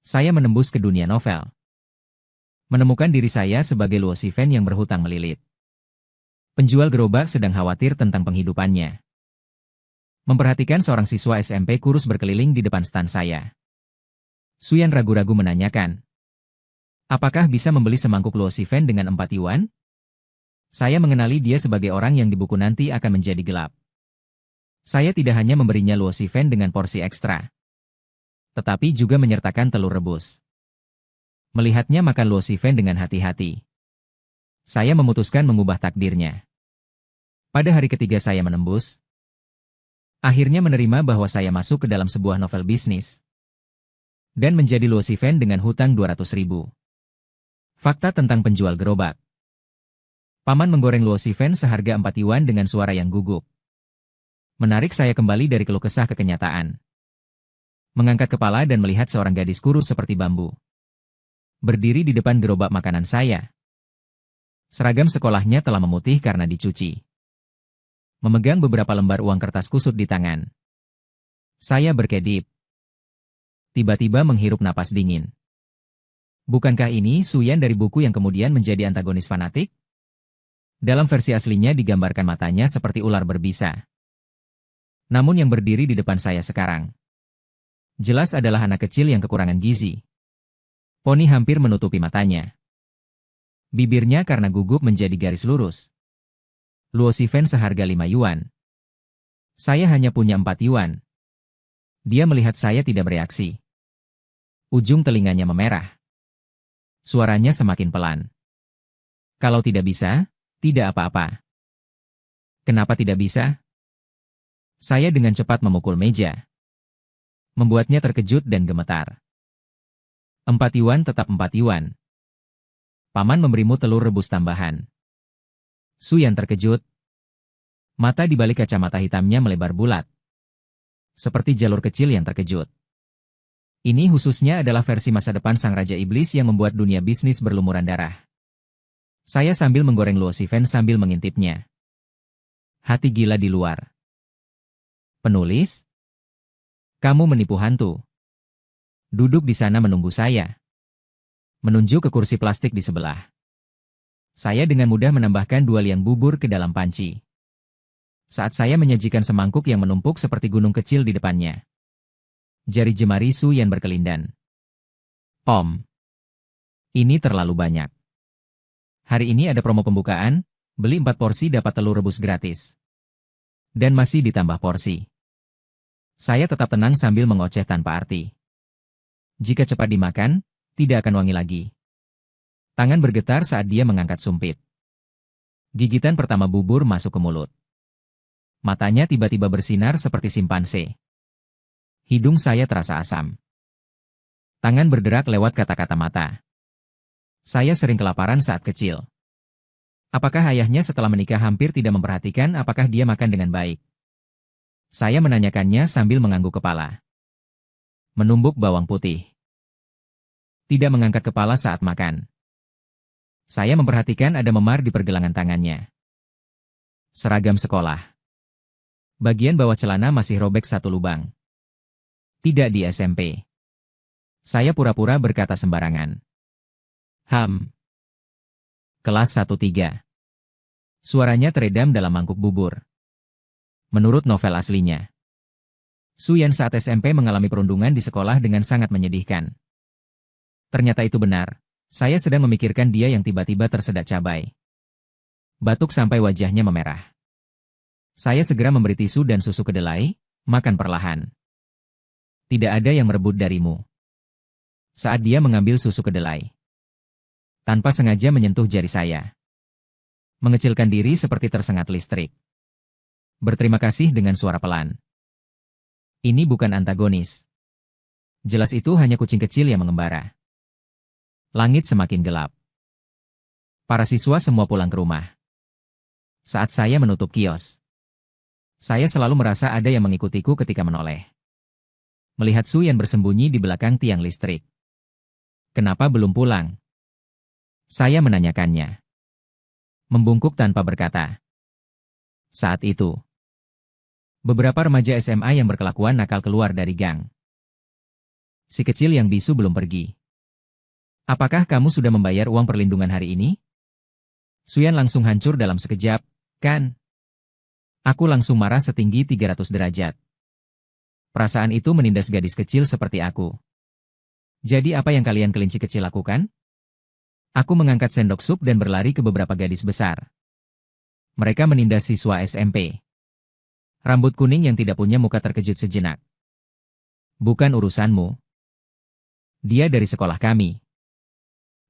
Saya menembus ke dunia novel. Menemukan diri saya sebagai Luo Shifen yang berhutang melilit. Penjual gerobak sedang khawatir tentang penghidupannya. Memperhatikan seorang siswa SMP kurus berkeliling di depan stan saya. Suyan ragu-ragu menanyakan, apakah bisa membeli semangkuk Luo Shifen dengan 4 yuan? Saya mengenali dia sebagai orang yang di buku nanti akan menjadi gelap. Saya tidak hanya memberinya Luo Shifen dengan porsi ekstra, tetapi juga menyertakan telur rebus. Melihatnya makan Luo Shifen dengan hati-hati, saya memutuskan mengubah takdirnya. Pada hari ketiga saya menembus, akhirnya menerima bahwa saya masuk ke dalam sebuah novel bisnis dan menjadi Luo Shifen dengan hutang 200.000. Fakta tentang penjual gerobak. Paman menggoreng Luo Shifen seharga 4 yuan dengan suara yang gugup. Menarik saya kembali dari keluh kesah ke kenyataan. Mengangkat kepala dan melihat seorang gadis kurus seperti bambu berdiri di depan gerobak makanan saya. Seragam sekolahnya telah memutih karena dicuci. Memegang beberapa lembar uang kertas kusut di tangan. Saya berkedip. Tiba-tiba menghirup napas dingin. Bukankah ini Suyan dari buku yang kemudian menjadi antagonis fanatik? Dalam versi aslinya digambarkan matanya seperti ular berbisa. Namun yang berdiri di depan saya sekarang jelas adalah anak kecil yang kekurangan gizi. Poni hampir menutupi matanya. Bibirnya karena gugup menjadi garis lurus. Luo Shifen seharga 5 yuan. Saya hanya punya 4 yuan. Dia melihat saya tidak bereaksi. Ujung telinganya memerah. Suaranya semakin pelan. Kalau tidak bisa, tidak apa-apa. Kenapa tidak bisa? Saya dengan cepat memukul meja. Membuatnya terkejut dan gemetar. 4 yuan tetap 4 yuan. Paman memberimu telur rebus tambahan. Suyan terkejut. Mata di balik kacamata hitamnya melebar bulat. Seperti jalur kecil yang terkejut. Ini khususnya adalah versi masa depan sang Raja Iblis yang membuat dunia bisnis berlumuran darah. Saya sambil menggoreng Luo Shifen sambil mengintipnya. Hati gila di luar. Penulis? Kamu menipu hantu. Duduk di sana menunggu saya. Menunjuk ke kursi plastik di sebelah. Saya dengan mudah menambahkan 2 liang bubur ke dalam panci. Saat saya menyajikan semangkuk yang menumpuk seperti gunung kecil di depannya, jari jemari Suyan berkelindan. Om, ini terlalu banyak. Hari ini ada promo pembukaan, beli 4 porsi dapat telur rebus gratis. Dan masih ditambah porsi. Saya tetap tenang sambil mengoceh tanpa arti. Jika cepat dimakan, tidak akan wangi lagi. Tangan bergetar saat dia mengangkat sumpit. Gigitan pertama bubur masuk ke mulut. Matanya tiba-tiba bersinar seperti simpanse. Hidung saya terasa asam. Tangan bergerak lewat kata-kata mata. Saya sering kelaparan saat kecil. Apakah ayahnya setelah menikah hampir tidak memperhatikan apakah dia makan dengan baik? Saya menanyakannya sambil mengangguk kepala. Menumbuk bawang putih. Tidak mengangkat kepala saat makan. Saya memperhatikan ada memar di pergelangan tangannya. Seragam sekolah. Bagian bawah celana masih robek 1 lubang. Tidak di SMP. Saya pura-pura berkata sembarangan. Kelas 1-3. Suaranya teredam dalam mangkuk bubur. Menurut novel aslinya, Suyan saat SMP mengalami perundungan di sekolah dengan sangat menyedihkan. Ternyata itu benar. Saya sedang memikirkan dia yang tiba-tiba tersedak cabai. Batuk sampai wajahnya memerah. Saya segera memberi tisu dan susu kedelai, makan perlahan. Tidak ada yang merebut darimu. Saat dia mengambil susu kedelai, tanpa sengaja menyentuh jari saya. Mengecilkan diri seperti tersengat listrik. Berterima kasih dengan suara pelan. Ini bukan antagonis. Jelas itu hanya kucing kecil yang mengembara. Langit semakin gelap. Para siswa semua pulang ke rumah. Saat saya menutup kios, saya selalu merasa ada yang mengikutiku ketika menoleh. Melihat Suyan bersembunyi di belakang tiang listrik. Kenapa belum pulang? Saya menanyakannya. Membungkuk tanpa berkata. Saat itu, beberapa remaja SMA yang berkelakuan nakal keluar dari gang. Si kecil yang bisu belum pergi. Apakah kamu sudah membayar uang perlindungan hari ini? Suyan langsung hancur dalam sekejap, kan? Aku langsung marah setinggi 300 derajat. Perasaan itu menindas gadis kecil seperti aku. Jadi apa yang kalian kelinci kecil lakukan? Aku mengangkat sendok sup dan berlari ke beberapa gadis besar. Mereka menindas siswa SMP. Rambut kuning yang tidak punya muka terkejut sejenak. Bukan urusanmu. Dia dari sekolah kami.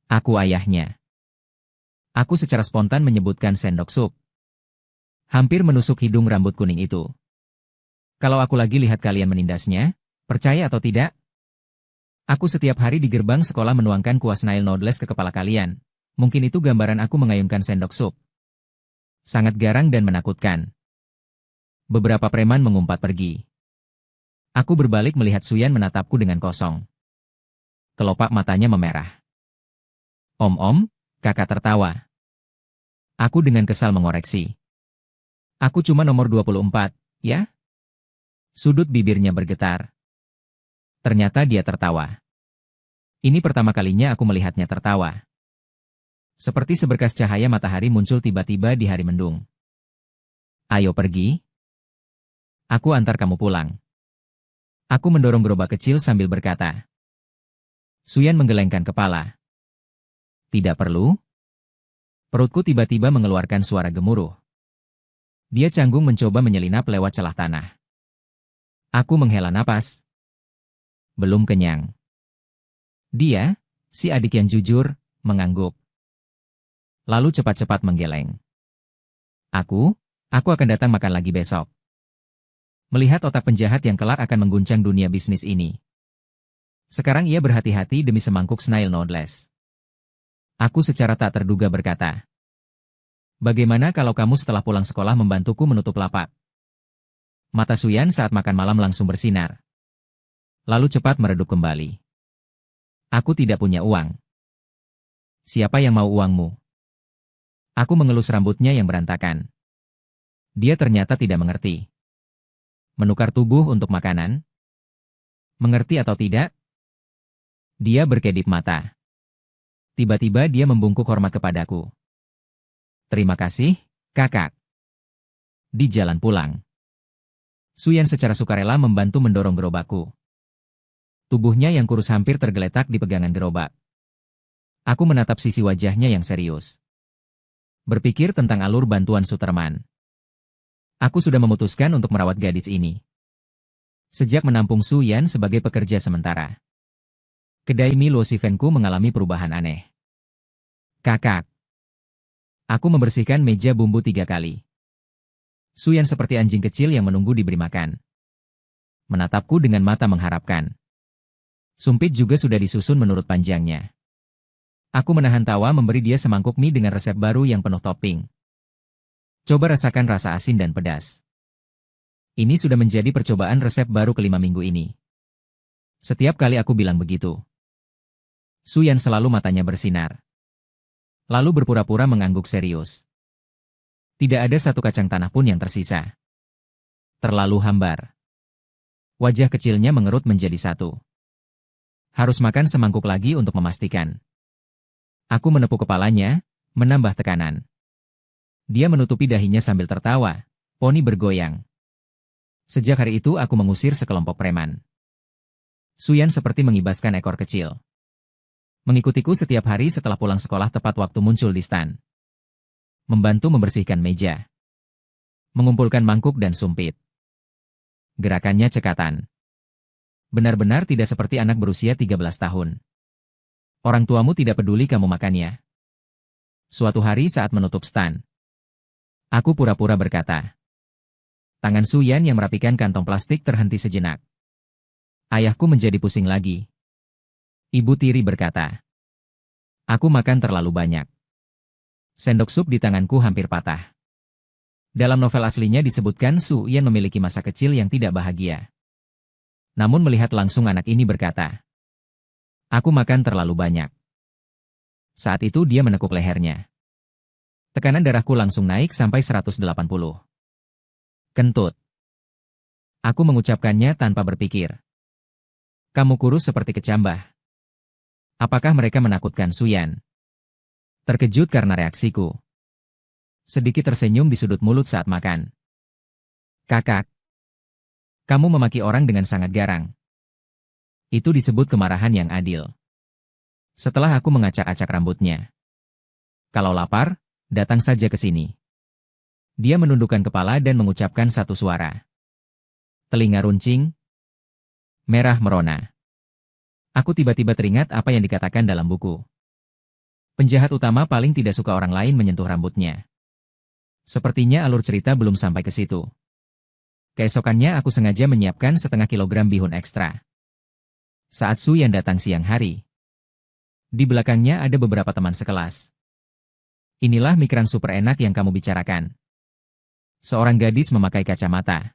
Aku ayahnya. Aku secara spontan menyebutkan sendok sup. Hampir menusuk hidung rambut kuning itu. Kalau aku lagi lihat kalian menindasnya, percaya atau tidak? Aku setiap hari di gerbang sekolah menuangkan kuah snail noodles ke kepala kalian. Mungkin itu gambaran aku mengayunkan sendok sup. Sangat garang dan menakutkan. Beberapa preman mengumpat pergi. Aku berbalik melihat Suyan menatapku dengan kosong. Kelopak matanya memerah. Om, kakak tertawa. Aku dengan kesal mengoreksi. Aku cuma nomor 24, ya? Sudut bibirnya bergetar. Ternyata dia tertawa. Ini pertama kalinya aku melihatnya tertawa. Seperti seberkas cahaya matahari muncul tiba-tiba di hari mendung. Ayo pergi. Aku antar kamu pulang. Aku mendorong gerobak kecil sambil berkata. Suyan menggelengkan kepala. Tidak perlu. Perutku tiba-tiba mengeluarkan suara gemuruh. Dia canggung mencoba menyelinap lewat celah tanah. Aku menghela napas. Belum kenyang. Dia, si adik yang jujur, mengangguk. Lalu cepat-cepat menggeleng. Aku akan datang makan lagi besok. Melihat otak penjahat yang kelak akan mengguncang dunia bisnis ini. Sekarang ia berhati-hati demi semangkuk snail noodles. Aku secara tak terduga berkata. Bagaimana kalau kamu setelah pulang sekolah membantuku menutup lapak? Mata Suyan saat makan malam langsung bersinar. Lalu cepat meredup kembali. Aku tidak punya uang. Siapa yang mau uangmu? Aku mengelus rambutnya yang berantakan. Dia ternyata tidak mengerti. Menukar tubuh untuk makanan? Mengerti atau tidak? Dia berkedip mata. Tiba-tiba dia membungkuk hormat kepadaku. Terima kasih, kakak. Di jalan pulang. Suyan secara sukarela membantu mendorong gerobakku. Tubuhnya yang kurus hampir tergeletak di pegangan gerobak. Aku menatap sisi wajahnya yang serius. Berpikir tentang alur bantuan Suterman. Aku sudah memutuskan untuk merawat gadis ini. Sejak menampung Suyan sebagai pekerja sementara. Kedai mie Luosifenku mengalami perubahan aneh. Kakak. Aku membersihkan meja bumbu 3 kali. Suyan seperti anjing kecil yang menunggu diberi makan. Menatapku dengan mata mengharapkan. Sumpit juga sudah disusun menurut panjangnya. Aku menahan tawa memberi dia semangkuk mie dengan resep baru yang penuh topping. Coba rasakan rasa asin dan pedas. Ini sudah menjadi percobaan resep baru ke-5 minggu ini. Setiap kali aku bilang begitu. Suyan selalu matanya bersinar. Lalu berpura-pura mengangguk serius. Tidak ada satu kacang tanah pun yang tersisa. Terlalu hambar. Wajah kecilnya mengerut menjadi satu. Harus makan semangkuk lagi untuk memastikan. Aku menepuk kepalanya, menambah tekanan. Dia menutupi dahinya sambil tertawa, poni bergoyang. Sejak hari itu aku mengusir sekelompok preman. Suyan seperti mengibaskan ekor kecil. Mengikutiku setiap hari setelah pulang sekolah tepat waktu muncul di stan. Membantu membersihkan meja. Mengumpulkan mangkuk dan sumpit. Gerakannya cekatan. Benar-benar tidak seperti anak berusia 13 tahun. Orang tuamu tidak peduli kamu makannya. Suatu hari saat menutup stan. Aku pura-pura berkata. Tangan Suyan yang merapikan kantong plastik terhenti sejenak. Ayahku menjadi pusing lagi. Ibu tiri berkata. Aku makan terlalu banyak. Sendok sup di tanganku hampir patah. Dalam novel aslinya disebutkan Suyan memiliki masa kecil yang tidak bahagia. Namun melihat langsung anak ini berkata. Aku makan terlalu banyak. Saat itu dia menekuk lehernya. Tekanan darahku langsung naik sampai 180. Kentut. Aku mengucapkannya tanpa berpikir. Kamu kurus seperti kecambah. Apakah mereka menakutkan Suyan? Terkejut karena reaksiku. Sedikit tersenyum di sudut mulut saat makan. Kakak, kamu memaki orang dengan sangat garang. Itu disebut kemarahan yang adil. Setelah aku mengacak-acak rambutnya. Kalau lapar, datang saja ke sini. Dia menundukkan kepala dan mengucapkan satu suara. Telinga runcing, merah merona. Aku tiba-tiba teringat apa yang dikatakan dalam buku. Penjahat utama paling tidak suka orang lain menyentuh rambutnya. Sepertinya alur cerita belum sampai ke situ. Keesokannya aku sengaja menyiapkan setengah kilogram bihun ekstra. Saat Suyan datang siang hari. Di belakangnya ada beberapa teman sekelas. Inilah mikrang super enak yang kamu bicarakan. Seorang gadis memakai kacamata.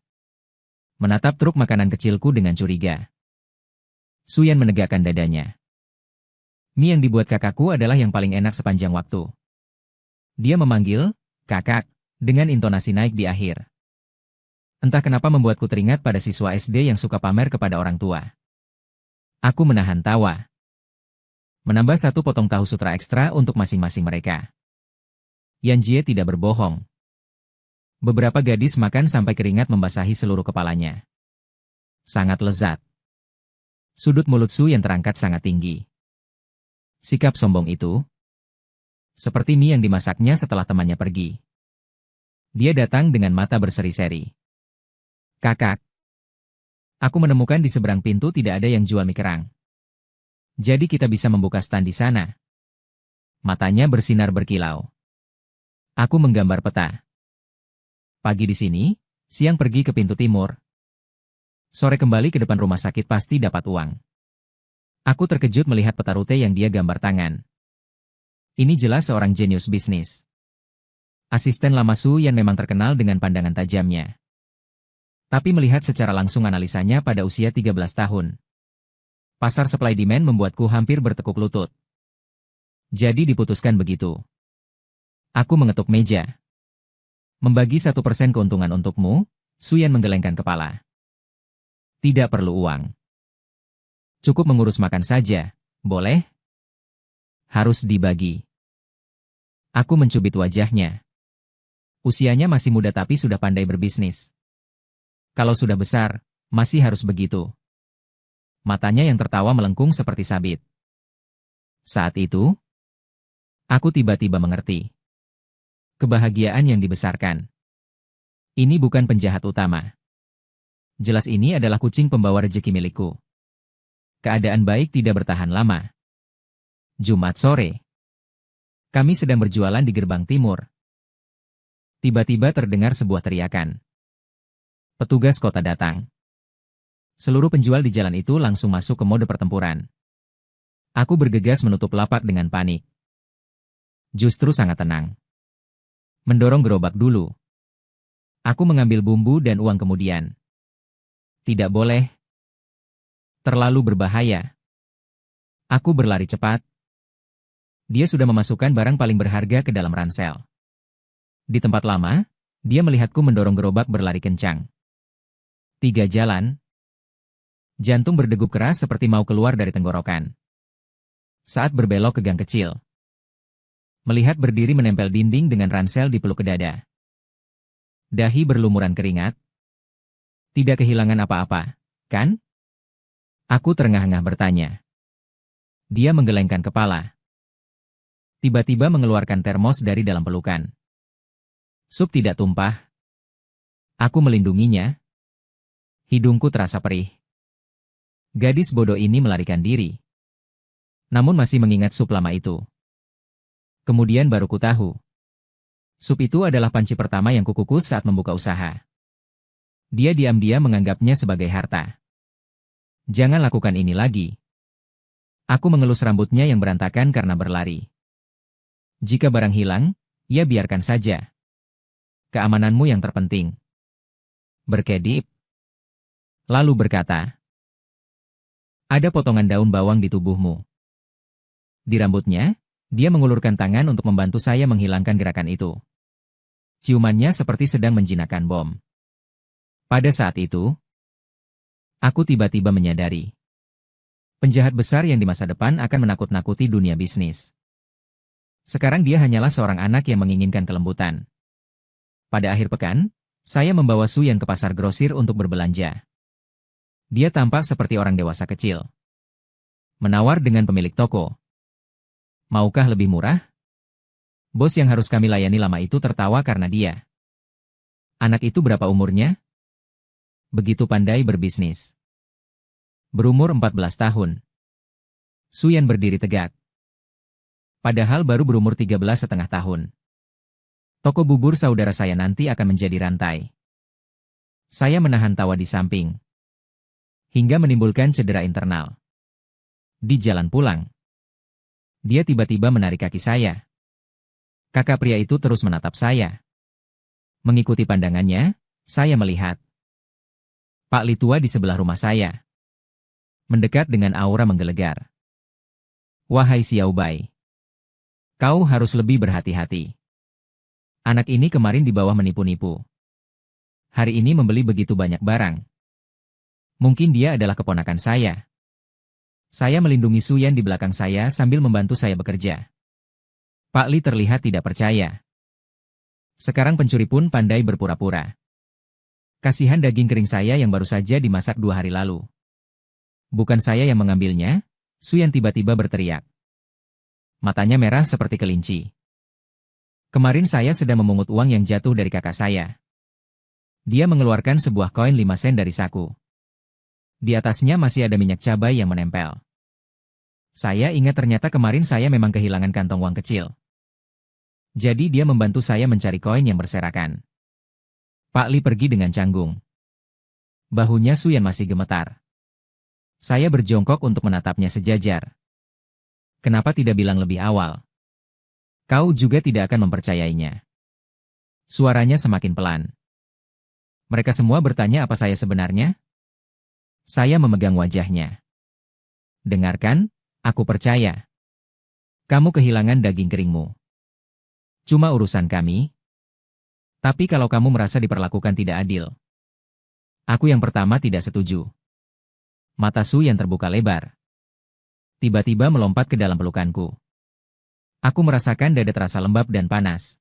Menatap truk makanan kecilku dengan curiga. Suyan menegakkan dadanya. Mie yang dibuat kakakku adalah yang paling enak sepanjang waktu. Dia memanggil, kakak, dengan intonasi naik di akhir. Entah kenapa membuatku teringat pada siswa SD yang suka pamer kepada orang tua. Aku menahan tawa. Menambah satu potong tahu sutra ekstra untuk masing-masing mereka. Yan Jie tidak berbohong. Beberapa gadis makan sampai keringat membasahi seluruh kepalanya. Sangat lezat. Sudut mulut Su yang terangkat sangat tinggi. Sikap sombong itu, seperti mie yang dimasaknya setelah temannya pergi. Dia datang dengan mata berseri-seri. Kakak, aku menemukan di seberang pintu tidak ada yang jual mie kerang. Jadi kita bisa membuka stand di sana. Matanya bersinar berkilau. Aku menggambar peta. Pagi di sini, siang pergi ke pintu timur. Sore kembali ke depan rumah sakit pasti dapat uang. Aku terkejut melihat peta rute yang dia gambar tangan. Ini jelas seorang jenius bisnis. Asisten lama Su yang memang terkenal dengan pandangan tajamnya. Tapi melihat secara langsung analisanya pada usia 13 tahun. Pasar supply demand membuatku hampir bertekuk lutut. Jadi diputuskan begitu. Aku mengetuk meja. Membagi 1% keuntungan untukmu, Suyan menggelengkan kepala. Tidak perlu uang. Cukup mengurus makan saja, boleh? Harus dibagi. Aku mencubit wajahnya. Usianya masih muda tapi sudah pandai berbisnis. Kalau sudah besar, masih harus begitu. Matanya yang tertawa melengkung seperti sabit. Saat itu, aku tiba-tiba mengerti. Kebahagiaan yang dibesarkan. Ini bukan penjahat utama. Jelas ini adalah kucing pembawa rejeki milikku. Keadaan baik tidak bertahan lama. Jumat sore. Kami sedang berjualan di gerbang timur. Tiba-tiba terdengar sebuah teriakan. Petugas kota datang. Seluruh penjual di jalan itu langsung masuk ke mode pertempuran. Aku bergegas menutup lapak dengan panik. Justru sangat tenang. Mendorong gerobak dulu. Aku mengambil bumbu dan uang kemudian. Tidak boleh. Terlalu berbahaya. Aku berlari cepat. Dia sudah memasukkan barang paling berharga ke dalam ransel. Di tempat lama, dia melihatku mendorong gerobak berlari kencang. 3 jalan. Jantung berdegup keras seperti mau keluar dari tenggorokan. Saat berbelok ke gang kecil. Melihat berdiri menempel dinding dengan ransel di peluk ke dada. Dahi berlumuran keringat. Tidak kehilangan apa-apa, kan? Aku terengah-engah bertanya. Dia menggelengkan kepala. Tiba-tiba mengeluarkan termos dari dalam pelukan. Sup tidak tumpah. Aku melindunginya. Hidungku terasa perih. Gadis bodoh ini melarikan diri. Namun masih mengingat sup lama itu. Kemudian baru ku tahu. Sup itu adalah panci pertama yang kukukus saat membuka usaha. Dia diam-diam menganggapnya sebagai harta. Jangan lakukan ini lagi. Aku mengelus rambutnya yang berantakan karena berlari. Jika barang hilang, ya biarkan saja. Keamananmu yang terpenting. Berkedip. Lalu berkata. Ada potongan daun bawang di tubuhmu. Di rambutnya, dia mengulurkan tangan untuk membantu saya menghilangkan gerakan itu. Ciumannya seperti sedang menjinakkan bom. Pada saat itu, aku tiba-tiba menyadari. Penjahat besar yang di masa depan akan menakut-nakuti dunia bisnis. Sekarang dia hanyalah seorang anak yang menginginkan kelembutan. Pada akhir pekan, saya membawa Suyan ke pasar grosir untuk berbelanja. Dia tampak seperti orang dewasa kecil. Menawar dengan pemilik toko. Maukah lebih murah? Bos yang harus kami layani lama itu tertawa karena dia. Anak itu berapa umurnya? Begitu pandai berbisnis. Berumur 14 tahun. Suyan berdiri tegak. Padahal baru berumur 13,5 tahun. Toko bubur saudara saya nanti akan menjadi rantai. Saya menahan tawa di samping. Hingga menimbulkan cedera internal. Di jalan pulang. Dia tiba-tiba menarik kaki saya. Kakak pria itu terus menatap saya. Mengikuti pandangannya, saya melihat Pak Li tua di sebelah rumah saya. Mendekat dengan aura menggelegar. Wahai Xiao Bai. Kau harus lebih berhati-hati. Anak ini kemarin di bawah menipu-nipu. Hari ini membeli begitu banyak barang. Mungkin dia adalah keponakan saya. Saya melindungi Suyan di belakang saya sambil membantu saya bekerja. Pak Li terlihat tidak percaya. Sekarang pencuri pun pandai berpura-pura. Kasihan daging kering saya yang baru saja dimasak 2 hari lalu. Bukan saya yang mengambilnya, Suyan tiba-tiba berteriak. Matanya merah seperti kelinci. Kemarin saya sedang memungut uang yang jatuh dari kakak saya. Dia mengeluarkan sebuah koin 5 sen dari saku. Di atasnya masih ada minyak cabai yang menempel. Saya ingat ternyata kemarin saya memang kehilangan kantong uang kecil. Jadi dia membantu saya mencari koin yang berserakan. Pak Li pergi dengan canggung. Bahunya Suyan masih gemetar. Saya berjongkok untuk menatapnya sejajar. Kenapa tidak bilang lebih awal? Kau juga tidak akan mempercayainya. Suaranya semakin pelan. Mereka semua bertanya apa saya sebenarnya? Saya memegang wajahnya. Dengarkan, aku percaya. Kamu kehilangan daging keringmu. Cuma urusan kami. Tapi kalau kamu merasa diperlakukan tidak adil, aku yang pertama tidak setuju. Mata Suyan terbuka lebar. Tiba-tiba melompat ke dalam pelukanku. Aku merasakan dada terasa lembab dan panas.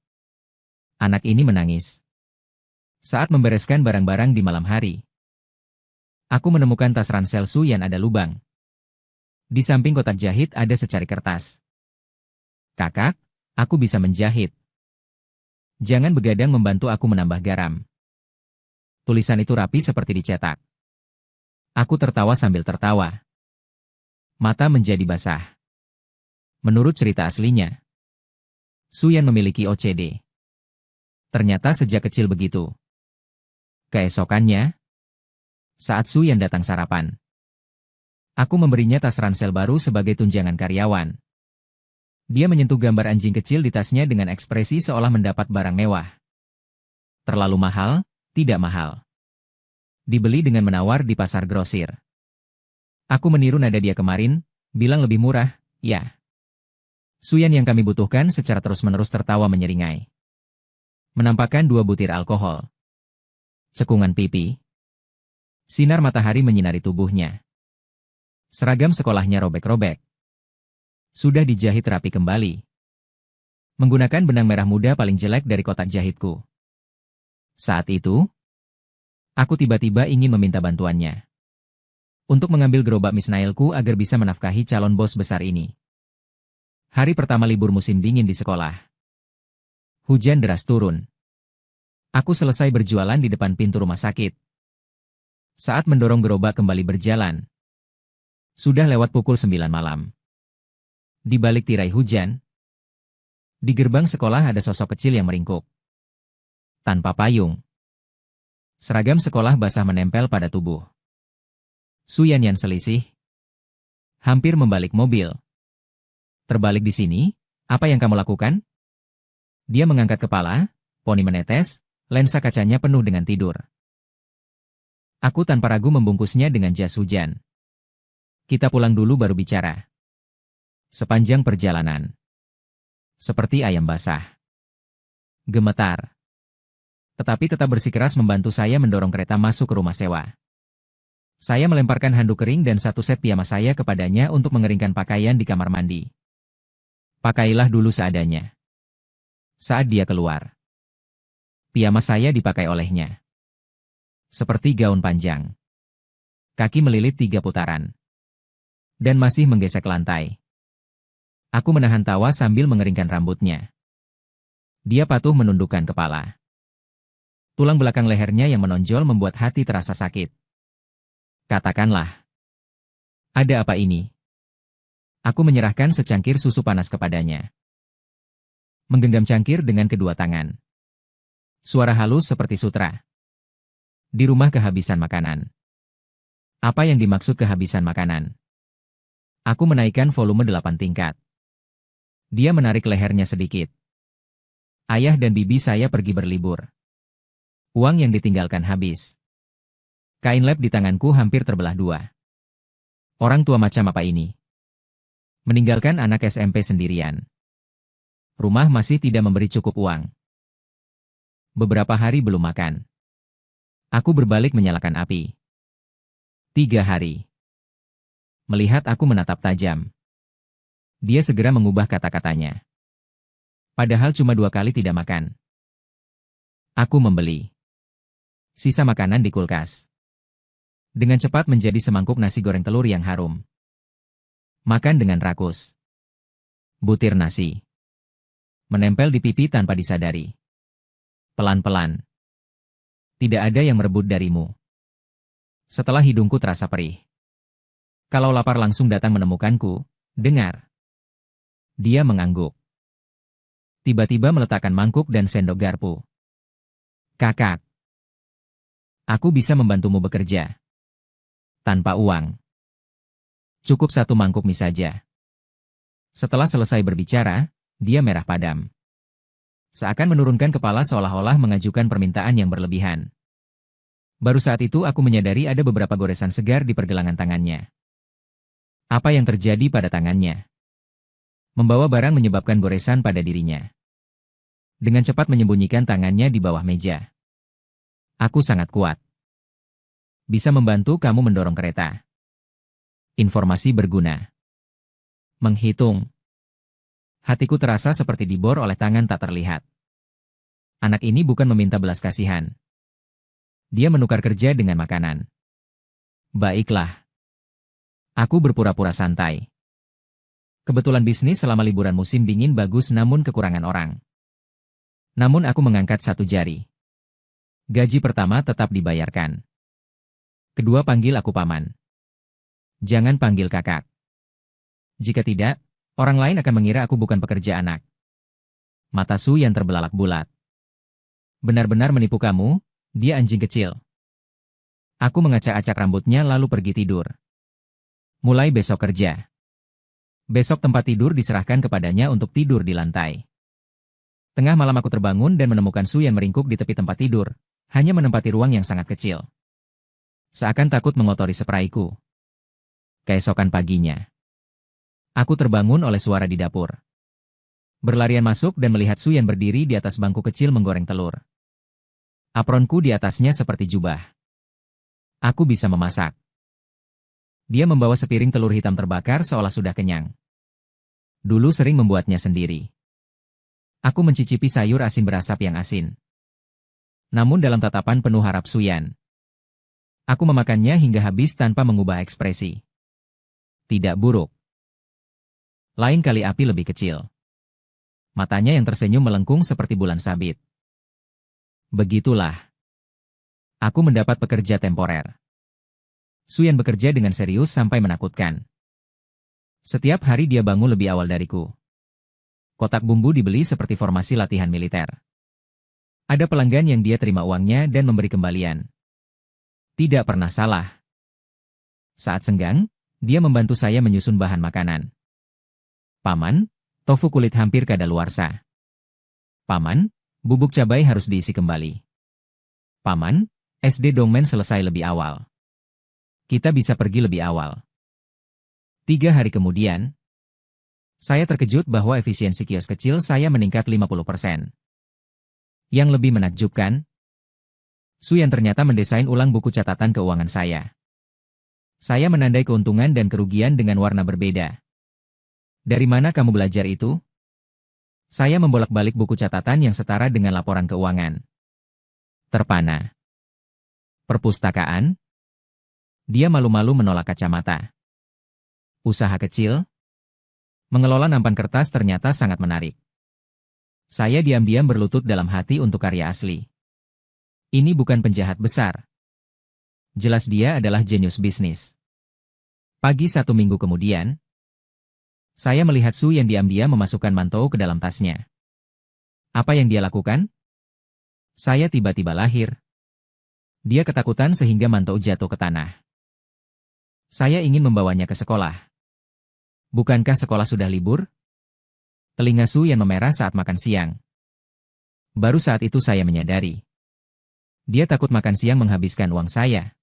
Anak ini menangis. Saat membereskan barang-barang di malam hari, aku menemukan tas ransel Suyan ada lubang. Di samping kotak jahit ada secari kertas. Kakak, aku bisa menjahit. Jangan begadang membantu aku menambah garam. Tulisan itu rapi seperti dicetak. Aku tertawa sambil tertawa. Mata menjadi basah. Menurut cerita aslinya, Suyan memiliki OCD. Ternyata sejak kecil begitu. Keesokannya, saat Suyan datang sarapan, aku memberinya tas ransel baru sebagai tunjangan karyawan. Dia menyentuh gambar anjing kecil di tasnya dengan ekspresi seolah mendapat barang mewah. Terlalu mahal, tidak mahal. Dibeli dengan menawar di pasar grosir. Aku meniru nada dia kemarin, bilang lebih murah, ya. Suyan yang kami butuhkan secara terus-menerus tertawa menyeringai. Menampakkan 2 butir alkohol. Cekungan pipi. Sinar matahari menyinari tubuhnya. Seragam sekolahnya robek-robek. Sudah dijahit rapi kembali. Menggunakan benang merah muda paling jelek dari kotak jahitku. Saat itu, aku tiba-tiba ingin meminta bantuannya. Untuk mengambil gerobak Misnailku agar bisa menafkahi calon bos besar ini. Hari pertama libur musim dingin di sekolah. Hujan deras turun. Aku selesai berjualan di depan pintu rumah sakit. Saat mendorong gerobak kembali berjalan. Sudah lewat pukul 9 malam. Di balik tirai hujan, di gerbang sekolah ada sosok kecil yang meringkuk. Tanpa payung. Seragam sekolah basah menempel pada tubuh. Suyan yang selisih. Hampir membalik mobil. Terbalik di sini, apa yang kamu lakukan? Dia mengangkat kepala, poni menetes, lensa kacanya penuh dengan tidur. Aku tanpa ragu membungkusnya dengan jas hujan. Kita pulang dulu baru bicara. Sepanjang perjalanan. Seperti ayam basah. Gemetar. Tetapi tetap bersikeras membantu saya mendorong kereta masuk ke rumah sewa. Saya melemparkan handuk kering dan satu set piyama saya kepadanya untuk mengeringkan pakaian di kamar mandi. Pakailah dulu seadanya. Saat dia keluar, piyama saya dipakai olehnya. Seperti gaun panjang. Kaki melilit 3 putaran. Dan masih menggesek lantai. Aku menahan tawa sambil mengeringkan rambutnya. Dia patuh menundukkan kepala. Tulang belakang lehernya yang menonjol membuat hati terasa sakit. Katakanlah. Ada apa ini? Aku menyerahkan secangkir susu panas kepadanya. Menggenggam cangkir dengan kedua tangan. Suara halus seperti sutra. Di rumah kehabisan makanan. Apa yang dimaksud kehabisan makanan? Aku menaikkan volume 8 tingkat. Dia menarik lehernya sedikit. Ayah dan bibi saya pergi berlibur. Uang yang ditinggalkan habis. Kain lap di tanganku hampir terbelah 2. Orang tua macam apa ini? Meninggalkan anak SMP sendirian. Rumah masih tidak memberi cukup uang. Beberapa hari belum makan. Aku berbalik menyalakan api. 3 hari. Melihat aku menatap tajam. Dia segera mengubah kata-katanya. Padahal cuma 2 kali tidak makan. Aku membeli sisa makanan di kulkas. Dengan cepat menjadi semangkuk nasi goreng telur yang harum. Makan dengan rakus. Butir nasi menempel di pipi tanpa disadari. Pelan-pelan. Tidak ada yang merebut darimu. Setelah hidungku terasa perih. Kalau lapar langsung datang menemukanku, dengar. Dia mengangguk. Tiba-tiba meletakkan mangkuk dan sendok garpu. Kakak. Aku bisa membantumu bekerja. Tanpa uang. Cukup 1 mangkuk mie saja. Setelah selesai berbicara, dia merah padam. Seakan menurunkan kepala seolah-olah mengajukan permintaan yang berlebihan. Baru saat itu aku menyadari ada beberapa goresan segar di pergelangan tangannya. Apa yang terjadi pada tangannya? Membawa barang menyebabkan goresan pada dirinya. Dengan cepat menyembunyikan tangannya di bawah meja. Aku sangat kuat. Bisa membantu kamu mendorong kereta. Informasi berguna. Menghitung. Hatiku terasa seperti dibor oleh tangan tak terlihat. Anak ini bukan meminta belas kasihan. Dia menukar kerja dengan makanan. Baiklah. Aku berpura-pura santai. Kebetulan bisnis selama liburan musim dingin bagus namun kekurangan orang. Namun aku mengangkat 1 jari. Gaji pertama tetap dibayarkan. Kedua panggil aku paman. Jangan panggil kakak. Jika tidak, orang lain akan mengira aku bukan pekerja anak. Mata Su yang terbelalak bulat. Benar-benar menipu kamu, dia anjing kecil. Aku mengacak-acak rambutnya lalu pergi tidur. Mulai besok kerja. Besok tempat tidur diserahkan kepadanya untuk tidur di lantai. Tengah malam aku terbangun dan menemukan Su yang meringkuk di tepi tempat tidur, hanya menempati ruang yang sangat kecil. Seakan takut mengotori sprayku. Keesokan paginya. Aku terbangun oleh suara di dapur. Berlarian masuk dan melihat Su yang berdiri di atas bangku kecil menggoreng telur. Apronku di atasnya seperti jubah. Aku bisa memasak. Dia membawa sepiring telur hitam terbakar seolah sudah kenyang. Dulu sering membuatnya sendiri. Aku mencicipi sayur asin berasap yang asin. Namun dalam tatapan penuh harap Suyan. Aku memakannya hingga habis tanpa mengubah ekspresi. Tidak buruk. Lain kali api lebih kecil. Matanya yang tersenyum melengkung seperti bulan sabit. Begitulah. Aku mendapat pekerja temporer. Suyan bekerja dengan serius sampai menakutkan. Setiap hari dia bangun lebih awal dariku. Kotak bumbu dibeli seperti formasi latihan militer. Ada pelanggan yang dia terima uangnya dan memberi kembalian. Tidak pernah salah. Saat senggang, dia membantu saya menyusun bahan makanan. Paman, tofu kulit hampir kadaluarsa. Paman, bubuk cabai harus diisi kembali. Paman, SD Dongmen selesai lebih awal. Kita bisa pergi lebih awal. 3 hari kemudian, saya terkejut bahwa efisiensi kios kecil saya meningkat 50%. Yang lebih menakjubkan, Su yang ternyata mendesain ulang buku catatan keuangan saya. Saya menandai keuntungan dan kerugian dengan warna berbeda. Dari mana kamu belajar itu? Saya membolak-balik buku catatan yang setara dengan laporan keuangan. Terpana. Perpustakaan? Dia malu-malu menolak kacamata. Usaha kecil? Mengelola nampan kertas ternyata sangat menarik. Saya diam-diam berlutut dalam hati untuk karya asli. Ini bukan penjahat besar. Jelas dia adalah jenius bisnis. Pagi 1 minggu kemudian, saya melihat Su yang diam-diam memasukkan mantou ke dalam tasnya. Apa yang dia lakukan? Saya tiba-tiba lahir. Dia ketakutan sehingga mantou jatuh ke tanah. Saya ingin membawanya ke sekolah. Bukankah sekolah sudah libur? Telinga Su yang memerah saat makan siang. Baru saat itu saya menyadari. Dia takut makan siang menghabiskan uang saya.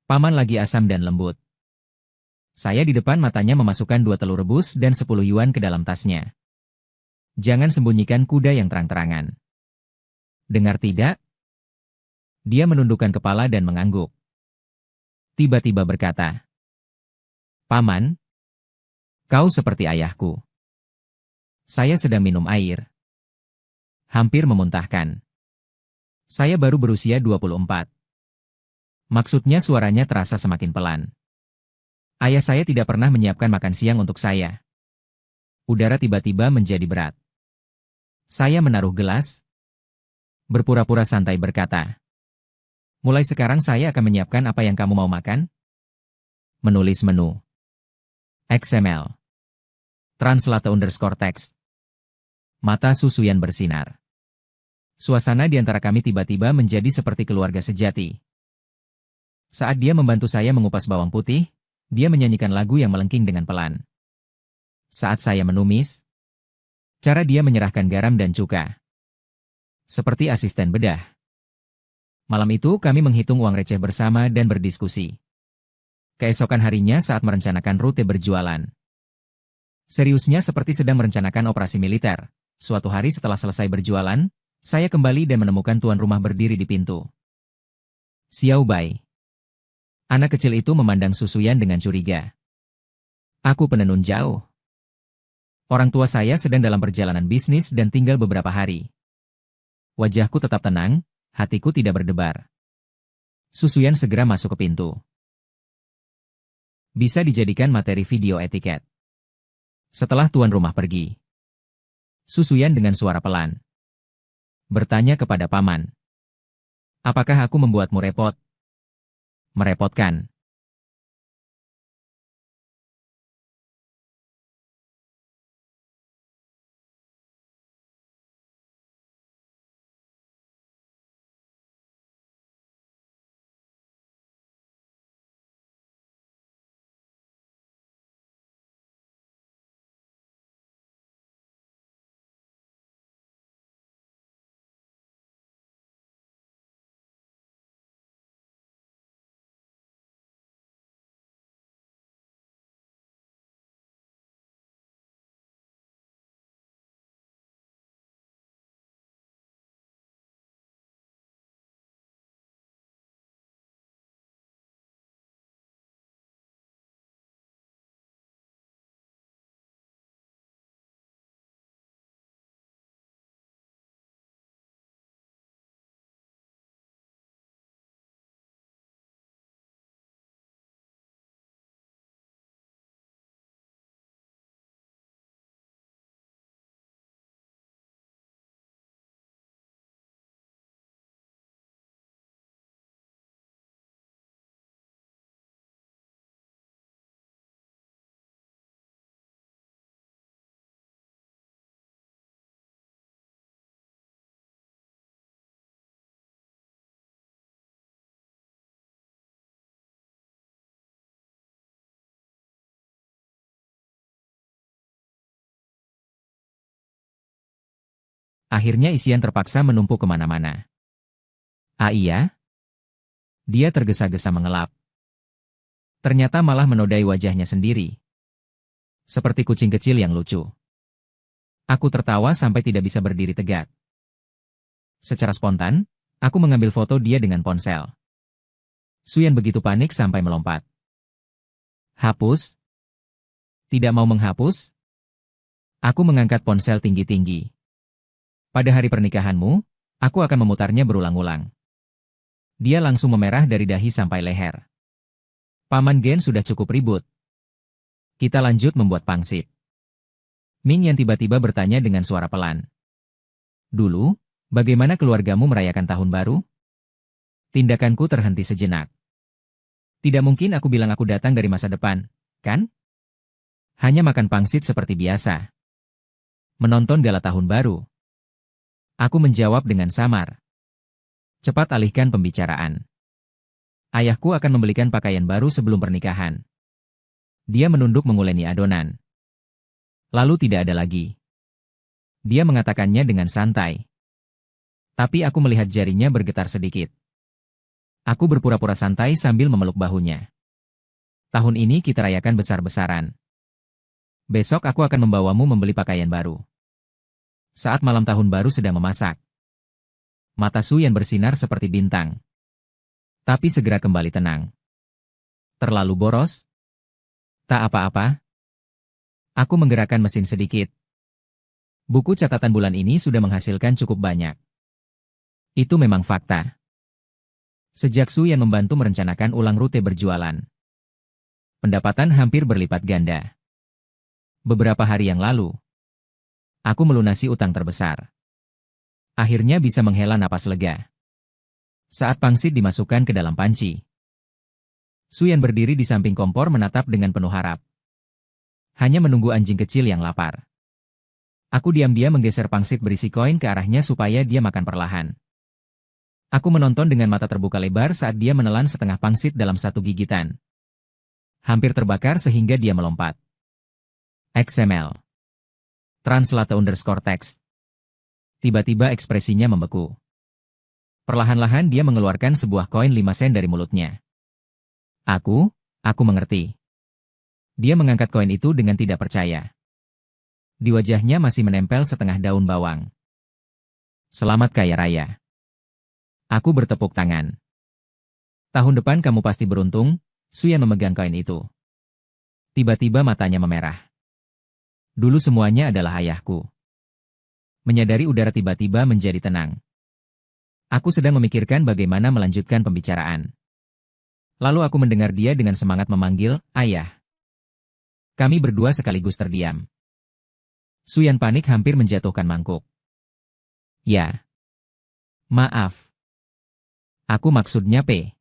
Paman lagi asam dan lembut. Saya di depan matanya memasukkan 2 telur rebus dan 10 yuan ke dalam tasnya. Jangan sembunyikan kuda yang terang-terangan. Dengar tidak? Dia menundukkan kepala dan mengangguk. Tiba-tiba berkata, Paman, kau seperti ayahku. Saya sedang minum air. Hampir memuntahkan. Saya baru berusia 24. Maksudnya suaranya terasa semakin pelan. Ayah saya tidak pernah menyiapkan makan siang untuk saya. Udara tiba-tiba menjadi berat. Saya menaruh gelas. Berpura-pura santai berkata, mulai sekarang saya akan menyiapkan apa yang kamu mau makan. Menulis menu. XML. Translate_text. Mata Susuyan bersinar. Suasana di antara kami tiba-tiba menjadi seperti keluarga sejati. Saat dia membantu saya mengupas bawang putih, dia menyanyikan lagu yang melengking dengan pelan. Saat saya menumis, cara dia menyerahkan garam dan cuka. Seperti asisten bedah. Malam itu kami menghitung uang receh bersama dan berdiskusi. Keesokan harinya saat merencanakan rute berjualan. Seriusnya seperti sedang merencanakan operasi militer. Suatu hari setelah selesai berjualan, saya kembali dan menemukan tuan rumah berdiri di pintu. Xiao Bai. Anak kecil itu memandang Susuyan dengan curiga. Aku penenun jauh. Orang tua saya sedang dalam perjalanan bisnis dan tinggal beberapa hari. Wajahku tetap tenang, hatiku tidak berdebar. Susuyan segera masuk ke pintu. Bisa dijadikan materi video etiket. Setelah tuan rumah pergi, Susuyan dengan suara pelan bertanya kepada paman. Apakah aku membuatmu repot? Merepotkan. Akhirnya isian terpaksa menumpuk kemana-mana. Ah iya? Dia tergesa-gesa mengelap. Ternyata malah menodai wajahnya sendiri. Seperti kucing kecil yang lucu. Aku tertawa sampai tidak bisa berdiri tegak. Secara spontan, aku mengambil foto dia dengan ponsel. Suyan begitu panik sampai melompat. Hapus? Tidak mau menghapus? Aku mengangkat ponsel tinggi-tinggi. Pada hari pernikahanmu, aku akan memutarnya berulang-ulang. Dia langsung memerah dari dahi sampai leher. Paman Gen sudah cukup ribut. Kita lanjut membuat pangsit. Ming yang tiba-tiba bertanya dengan suara pelan. Dulu, bagaimana keluargamu merayakan tahun baru? Tindakanku terhenti sejenak. Tidak mungkin aku bilang aku datang dari masa depan, kan? Hanya makan pangsit seperti biasa. Menonton gala tahun baru. Aku menjawab dengan samar. Cepat alihkan pembicaraan. Ayahku akan membelikan pakaian baru sebelum pernikahan. Dia menunduk menguleni adonan. Lalu tidak ada lagi. Dia mengatakannya dengan santai. Tapi aku melihat jarinya bergetar sedikit. Aku berpura-pura santai sambil memeluk bahunya. Tahun ini kita rayakan besar-besaran. Besok aku akan membawamu membeli pakaian baru. Saat malam tahun baru sedang memasak. Mata Su Yan bersinar seperti bintang. Tapi segera kembali tenang. Terlalu boros? Tak apa-apa. Aku menggerakkan mesin sedikit. Buku catatan bulan ini sudah menghasilkan cukup banyak. Itu memang fakta. Sejak Su Yan membantu merencanakan ulang rute berjualan, pendapatan hampir berlipat ganda. Beberapa hari yang lalu, aku melunasi utang terbesar. Akhirnya bisa menghela napas lega. Saat pangsit dimasukkan ke dalam panci, Su Yan berdiri di samping kompor menatap dengan penuh harap. Hanya menunggu anjing kecil yang lapar. Aku diam-diam menggeser pangsit berisi koin ke arahnya supaya dia makan perlahan. Aku menonton dengan mata terbuka lebar saat dia menelan setengah pangsit dalam satu gigitan. Hampir terbakar sehingga dia melompat. XML. Translate_text. Tiba-tiba ekspresinya membeku. Perlahan-lahan dia mengeluarkan sebuah koin 5 sen dari mulutnya. Aku mengerti. Dia mengangkat koin itu dengan tidak percaya. Di wajahnya masih menempel setengah daun bawang. Selamat kaya raya. Aku bertepuk tangan. Tahun depan kamu pasti beruntung, Su Yan memegang koin itu. Tiba-tiba matanya memerah. Dulu semuanya adalah ayahku. Menyadari udara tiba-tiba menjadi tenang. Aku sedang memikirkan bagaimana melanjutkan pembicaraan. Lalu aku mendengar dia dengan semangat memanggil, "Ayah." Kami berdua sekaligus terdiam. Su Yan panik hampir menjatuhkan mangkuk. Ya. Maaf. Aku maksudnya P.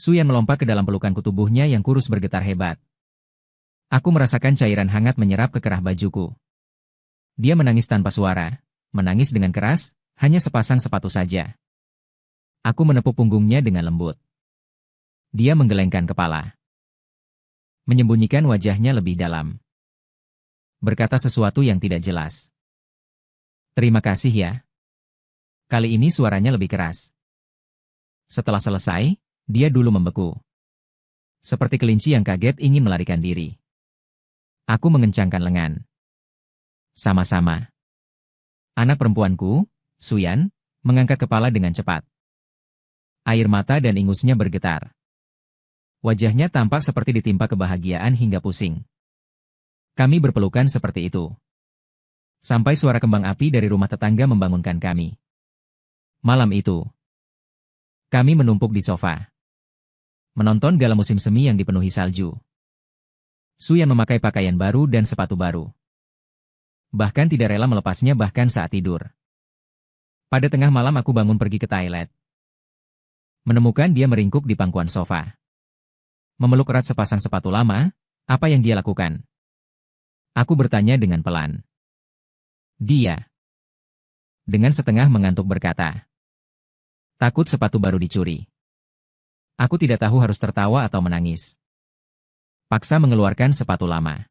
Su Yan melompat ke dalam pelukanku, tubuhnya yang kurus bergetar hebat. Aku merasakan cairan hangat menyerap ke kerah bajuku. Dia menangis tanpa suara, menangis dengan keras, hanya sepasang sepatu saja. Aku menepuk punggungnya dengan lembut. Dia menggelengkan kepala. Menyembunyikan wajahnya lebih dalam. Berkata sesuatu yang tidak jelas. Terima kasih ya. Kali ini suaranya lebih keras. Setelah selesai, dia dulu membeku. Seperti kelinci yang kaget ingin melarikan diri. Aku mengencangkan lengan. Sama-sama. Anak perempuanku, Su Yan, mengangkat kepala dengan cepat. Air mata dan ingusnya bergetar. Wajahnya tampak seperti ditimpa kebahagiaan hingga pusing. Kami berpelukan seperti itu. Sampai suara kembang api dari rumah tetangga membangunkan kami. Malam itu, kami menumpuk di sofa. Menonton gala musim semi yang dipenuhi salju. Su Yan memakai pakaian baru dan sepatu baru. Bahkan tidak rela melepasnya bahkan saat tidur. Pada tengah malam aku bangun pergi ke toilet. Menemukan dia meringkuk di pangkuan sofa. Memeluk erat sepasang sepatu lama, apa yang dia lakukan? Aku bertanya dengan pelan. Dia Dengan setengah mengantuk berkata, takut sepatu baru dicuri. Aku tidak tahu harus tertawa atau menangis. Paksa mengeluarkan sepatu lama.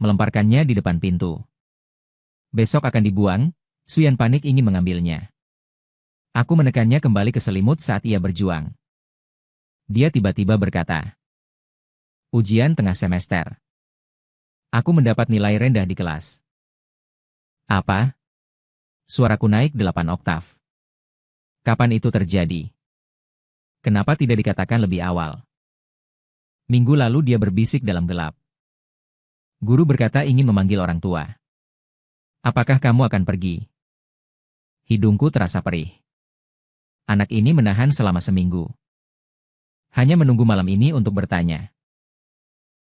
Melemparkannya di depan pintu. Besok akan dibuang, Suyan panik ingin mengambilnya. Aku menekannya kembali ke selimut saat ia berjuang. Dia tiba-tiba berkata, ujian tengah semester. Aku mendapat nilai rendah di kelas. Apa? Suaraku naik 8 oktav. Kapan itu terjadi? Kenapa tidak dikatakan lebih awal? Minggu lalu dia berbisik dalam gelap. Guru berkata ingin memanggil orang tua. Apakah kamu akan pergi? Hidungku terasa perih. Anak ini menahan selama seminggu. Hanya menunggu malam ini untuk bertanya.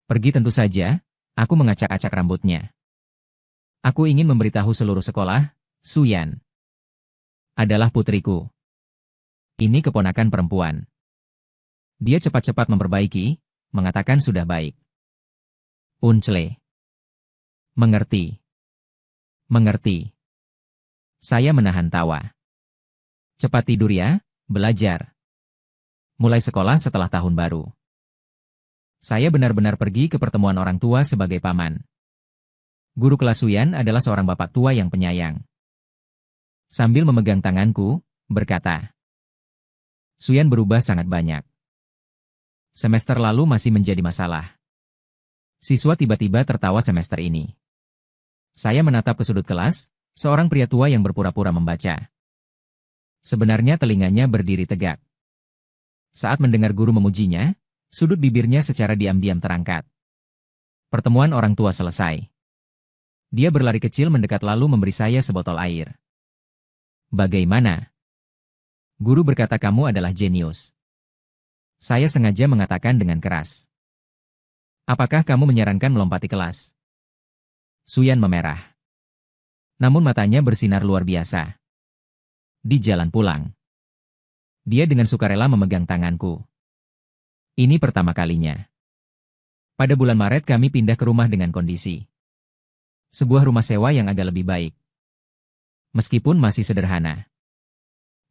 Pergi tentu saja, aku mengacak-acak rambutnya. Aku ingin memberitahu seluruh sekolah, Suyan adalah putriku. Ini keponakan perempuan. Dia cepat-cepat memperbaiki, mengatakan sudah baik. Unchle. Mengerti. Mengerti. Saya menahan tawa. Cepat tidur ya, belajar. Mulai sekolah setelah tahun baru. Saya benar-benar pergi ke pertemuan orang tua sebagai paman. Guru kelas Suyan adalah seorang bapak tua yang penyayang. Sambil memegang tanganku, berkata, Suyan berubah sangat banyak. Semester lalu masih menjadi masalah. Siswa tiba-tiba tertawa semester ini. Saya menatap ke sudut kelas, seorang pria tua yang berpura-pura membaca. Sebenarnya telinganya berdiri tegak. Saat mendengar guru memujinya, sudut bibirnya secara diam-diam terangkat. Pertemuan orang tua selesai. Dia berlari kecil mendekat lalu memberi saya sebotol air. Bagaimana? Guru berkata kamu adalah jenius. Saya sengaja mengatakan dengan keras. Apakah kamu menyarankan melompati kelas? Suyan memerah. Namun matanya bersinar luar biasa. Di jalan pulang. Dia dengan sukarela memegang tanganku. Ini pertama kalinya. Pada bulan Maret kami pindah ke rumah dengan kondisi. Sebuah rumah sewa yang agak lebih baik. Meskipun masih sederhana.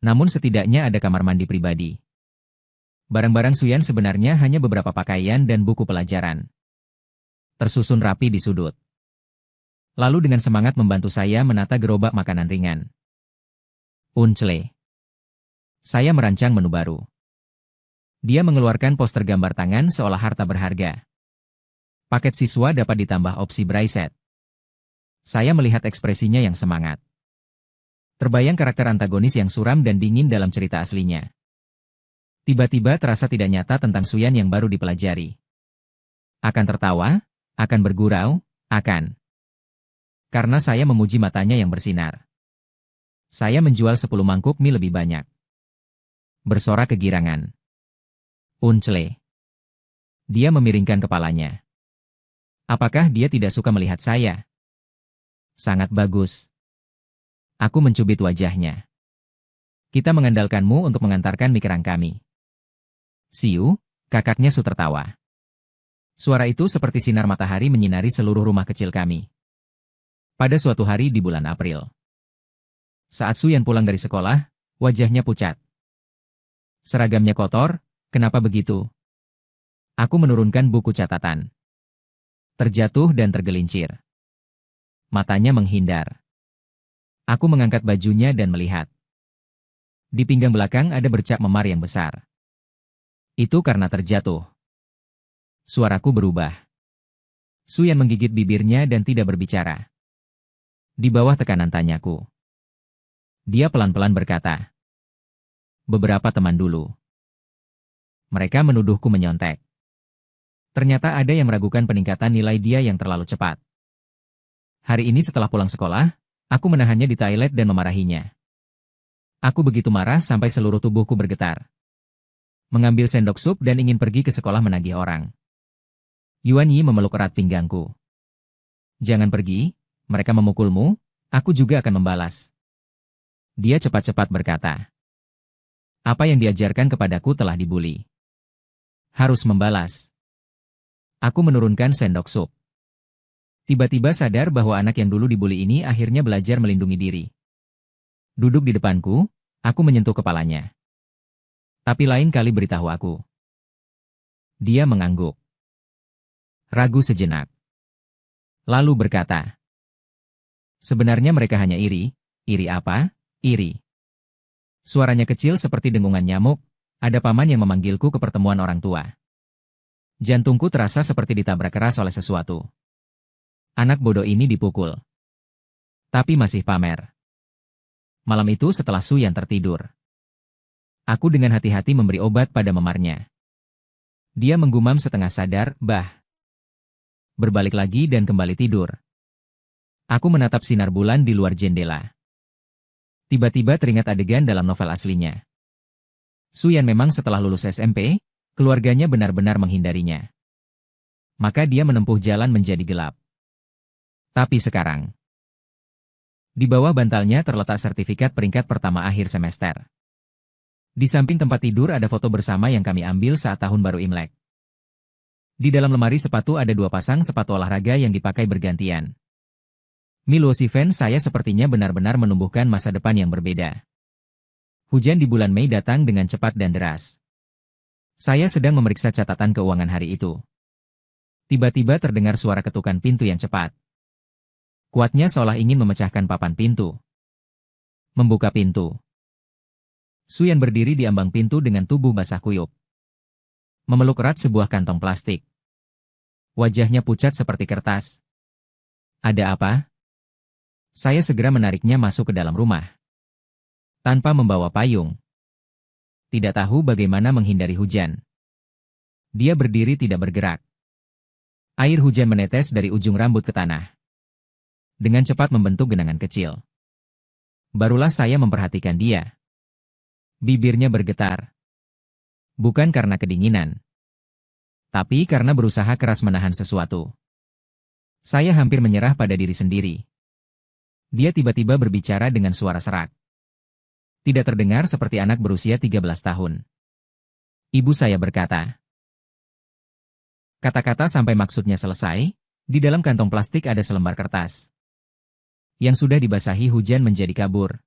Namun setidaknya ada kamar mandi pribadi. Barang-barang Suyan sebenarnya hanya beberapa pakaian dan buku pelajaran. Tersusun rapi di sudut. Lalu dengan semangat membantu saya menata gerobak makanan ringan. Unchle. Saya merancang menu baru. Dia mengeluarkan poster gambar tangan seolah harta berharga. Paket siswa dapat ditambah opsi bracelet. Saya melihat ekspresinya yang semangat. Terbayang karakter antagonis yang suram dan dingin dalam cerita aslinya. Tiba-tiba terasa tidak nyata tentang Suyan yang baru dipelajari. Akan tertawa, akan bergurau, akan. Karena saya memuji matanya yang bersinar. Saya menjual 10 mangkuk mie lebih banyak. Bersorak kegirangan. Unchle. Dia memiringkan kepalanya. Apakah dia tidak suka melihat saya? Sangat bagus. Aku mencubit wajahnya. Kita mengandalkanmu untuk mengantarkan mie kerang kami. Siu, kakaknya Su tertawa. Suara itu seperti sinar matahari menyinari seluruh rumah kecil kami. Pada suatu hari di bulan April. Saat Suyan pulang dari sekolah, wajahnya pucat. Seragamnya kotor, kenapa begitu? Aku menurunkan buku catatan. Terjatuh dan tergelincir. Matanya menghindar. Aku mengangkat bajunya dan melihat. Di pinggang belakang ada bercak memar yang besar. Itu karena terjatuh. Suaraku berubah. Suyan menggigit bibirnya dan tidak berbicara. Di bawah tekanan tanyaku. Dia pelan-pelan berkata. Beberapa teman dulu. Mereka menuduhku menyontek. Ternyata ada yang meragukan peningkatan nilai dia yang terlalu cepat. Hari ini setelah pulang sekolah, aku menahannya di toilet dan memarahinya. Aku begitu marah sampai seluruh tubuhku bergetar. Mengambil sendok sup dan ingin pergi ke sekolah menagih orang. Yuan Yi memeluk erat pinggangku. Jangan pergi, mereka memukulmu, aku juga akan membalas. Dia cepat-cepat berkata. Apa yang diajarkan kepadaku telah dibuli. Harus membalas. Aku menurunkan sendok sup. Tiba-tiba sadar bahwa anak yang dulu dibuli ini akhirnya belajar melindungi diri. Duduk di depanku, aku menyentuh kepalanya. Tapi lain kali beritahu aku. Dia mengangguk. Ragu sejenak. Lalu berkata. Sebenarnya mereka hanya iri. Iri apa? Iri. Suaranya kecil seperti dengungan nyamuk. Ada paman yang memanggilku ke pertemuan orang tua. Jantungku terasa seperti ditabrak keras oleh sesuatu. Anak bodoh ini dipukul. Tapi masih pamer. Malam itu setelah Suyan tertidur. Aku dengan hati-hati memberi obat pada memarnya. Dia menggumam setengah sadar, berbalik lagi dan kembali tidur. Aku menatap sinar bulan di luar jendela. Tiba-tiba teringat adegan dalam novel aslinya. Suyan memang setelah lulus SMP, keluarganya benar-benar menghindarinya. Maka dia menempuh jalan menjadi gelap. Tapi sekarang, di bawah bantalnya terletak sertifikat peringkat pertama akhir semester. Di samping tempat tidur ada foto bersama yang kami ambil saat tahun baru Imlek. Di dalam lemari sepatu ada 2 pasang sepatu olahraga yang dipakai bergantian. Milwaukee fans saya sepertinya benar-benar menumbuhkan masa depan yang berbeda. Hujan di bulan Mei datang dengan cepat dan deras. Saya sedang memeriksa catatan keuangan hari itu. Tiba-tiba terdengar suara ketukan pintu yang cepat. Kuatnya seolah ingin memecahkan papan pintu. Membuka pintu. Suyan berdiri di ambang pintu dengan tubuh basah kuyup. Memeluk erat sebuah kantong plastik. Wajahnya pucat seperti kertas. Ada apa? Saya segera menariknya masuk ke dalam rumah. Tanpa membawa payung. Tidak tahu bagaimana menghindari hujan. Dia berdiri tidak bergerak. Air hujan menetes dari ujung rambut ke tanah. Dengan cepat membentuk genangan kecil. Barulah saya memperhatikan dia. Bibirnya bergetar. Bukan karena kedinginan. Tapi karena berusaha keras menahan sesuatu. Saya hampir menyerah pada diri sendiri. Dia tiba-tiba berbicara dengan suara serak. Tidak terdengar seperti anak berusia 13 tahun. Ibu saya berkata. Kata-kata sampai maksudnya selesai, di dalam kantong plastik ada selembar kertas. Yang sudah dibasahi hujan menjadi kabur.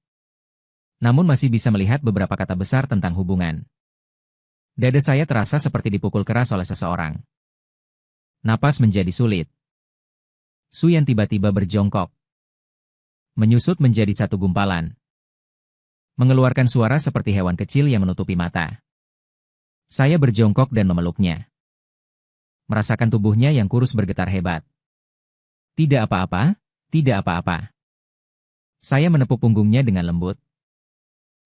Namun masih bisa melihat beberapa kata besar tentang hubungan. Dada saya terasa seperti dipukul keras oleh seseorang. Napas menjadi sulit. Suyan tiba-tiba berjongkok. Menyusut menjadi satu gumpalan. Mengeluarkan suara seperti hewan kecil yang menutupi mata. Saya berjongkok dan memeluknya. Merasakan tubuhnya yang kurus bergetar hebat. Tidak apa-apa, tidak apa-apa. Saya menepuk punggungnya dengan lembut.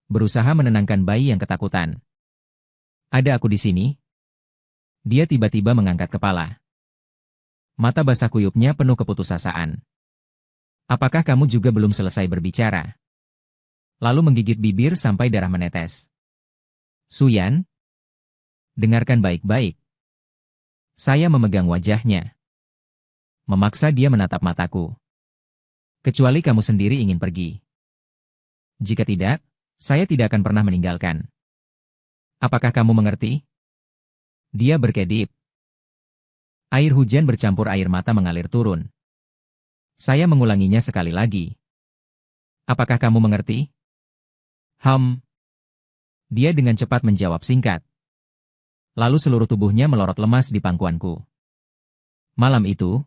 Berusaha menenangkan bayi yang ketakutan. Ada aku di sini. Dia tiba-tiba mengangkat kepala. Mata basah kuyupnya penuh keputusasaan. Apakah kamu juga belum selesai berbicara? Lalu menggigit bibir sampai darah menetes. Suyan? Dengarkan baik-baik. Saya memegang wajahnya. Memaksa dia menatap mataku. Kecuali kamu sendiri ingin pergi. Jika tidak, saya tidak akan pernah meninggalkan. Apakah kamu mengerti? Dia berkedip. Air hujan bercampur air mata mengalir turun. Saya mengulanginya sekali lagi. Apakah kamu mengerti? Dia dengan cepat menjawab singkat. Lalu seluruh tubuhnya melorot lemas di pangkuanku. Malam itu,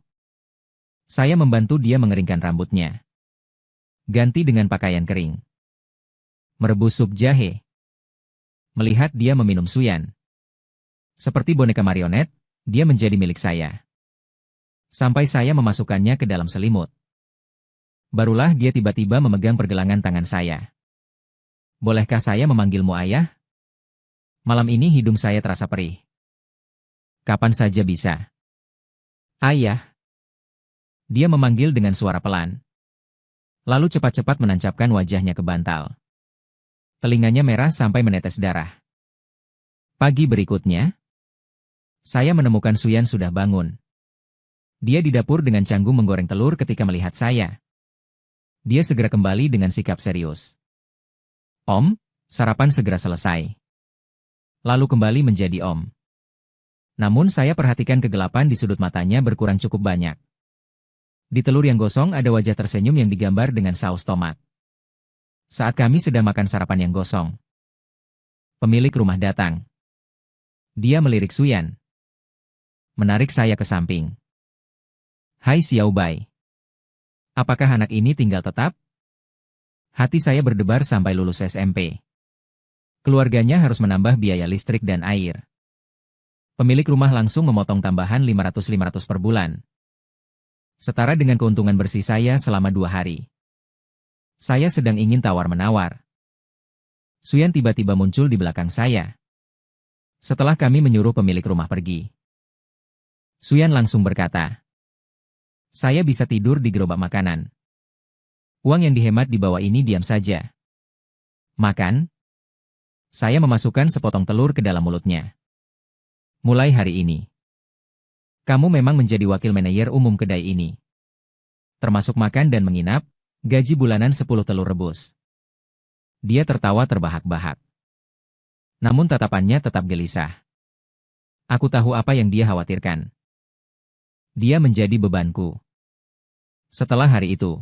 saya membantu dia mengeringkan rambutnya. Ganti dengan pakaian kering. Merebus sup jahe. Melihat dia meminum Suyan. Seperti boneka marionet, dia menjadi milik saya. Sampai saya memasukkannya ke dalam selimut. Barulah dia tiba-tiba memegang pergelangan tangan saya. Bolehkah saya memanggilmu ayah? Malam ini hidung saya terasa perih. Kapan saja bisa. Ayah. Dia memanggil dengan suara pelan. Lalu cepat-cepat menancapkan wajahnya ke bantal. Telinganya merah sampai menetes darah. Pagi berikutnya, saya menemukan Suyan sudah bangun. Dia di dapur dengan canggung menggoreng telur ketika melihat saya. Dia segera kembali dengan sikap serius. Om, sarapan segera selesai. Lalu kembali menjadi Om. Namun saya perhatikan kegelapan di sudut matanya berkurang cukup banyak. Di telur yang gosong ada wajah tersenyum yang digambar dengan saus tomat. Saat kami sedang makan sarapan yang gosong, pemilik rumah datang. Dia melirik Suyan. Menarik saya ke samping. Hai Xiao Bai. Apakah anak ini tinggal tetap? Hati saya berdebar sampai lulus SMP. Keluarganya harus menambah biaya listrik dan air. Pemilik rumah langsung memotong tambahan 500-500 per bulan. Setara dengan keuntungan bersih saya selama 2 hari. Saya sedang ingin tawar-menawar. Suyan tiba-tiba muncul di belakang saya. Setelah kami menyuruh pemilik rumah pergi, Suyan langsung berkata, "Saya bisa tidur di gerobak makanan. Uang yang dihemat di bawah ini diam saja. Makan." Saya memasukkan sepotong telur ke dalam mulutnya. "Mulai hari ini, kamu memang menjadi wakil manajer umum kedai ini. Termasuk makan dan menginap, gaji bulanan 10 telur rebus." Dia tertawa terbahak-bahak. Namun tatapannya tetap gelisah. Aku tahu apa yang dia khawatirkan. Dia menjadi bebanku. Setelah hari itu,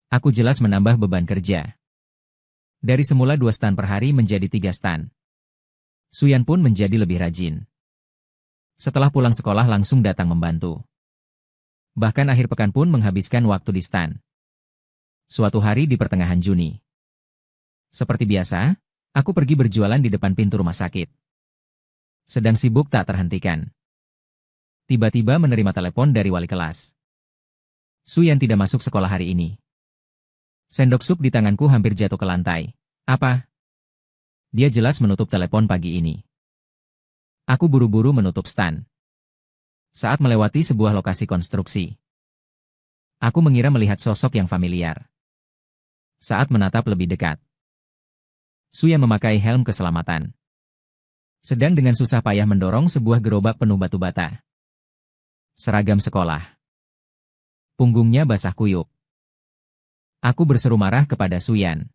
aku jelas menambah beban kerja. Dari semula 2 stan per hari menjadi 3 stan. Suyan pun menjadi lebih rajin. Setelah pulang sekolah langsung datang membantu. Bahkan akhir pekan pun menghabiskan waktu di stan. Suatu hari di pertengahan Juni, seperti biasa, aku pergi berjualan di depan pintu rumah sakit. Sedang sibuk tak terhentikan. Tiba-tiba menerima telepon dari wali kelas. Suyan tidak masuk sekolah hari ini. Sendok sup di tanganku hampir jatuh ke lantai. Apa? Dia jelas menutup telepon pagi ini. Aku buru-buru menutup stan. Saat melewati sebuah lokasi konstruksi, aku mengira melihat sosok yang familiar. Saat menatap lebih dekat, Suyan memakai helm keselamatan. Sedang dengan susah payah mendorong sebuah gerobak penuh batu bata. Seragam sekolah. Punggungnya basah kuyup. Aku berseru marah kepada Suyan.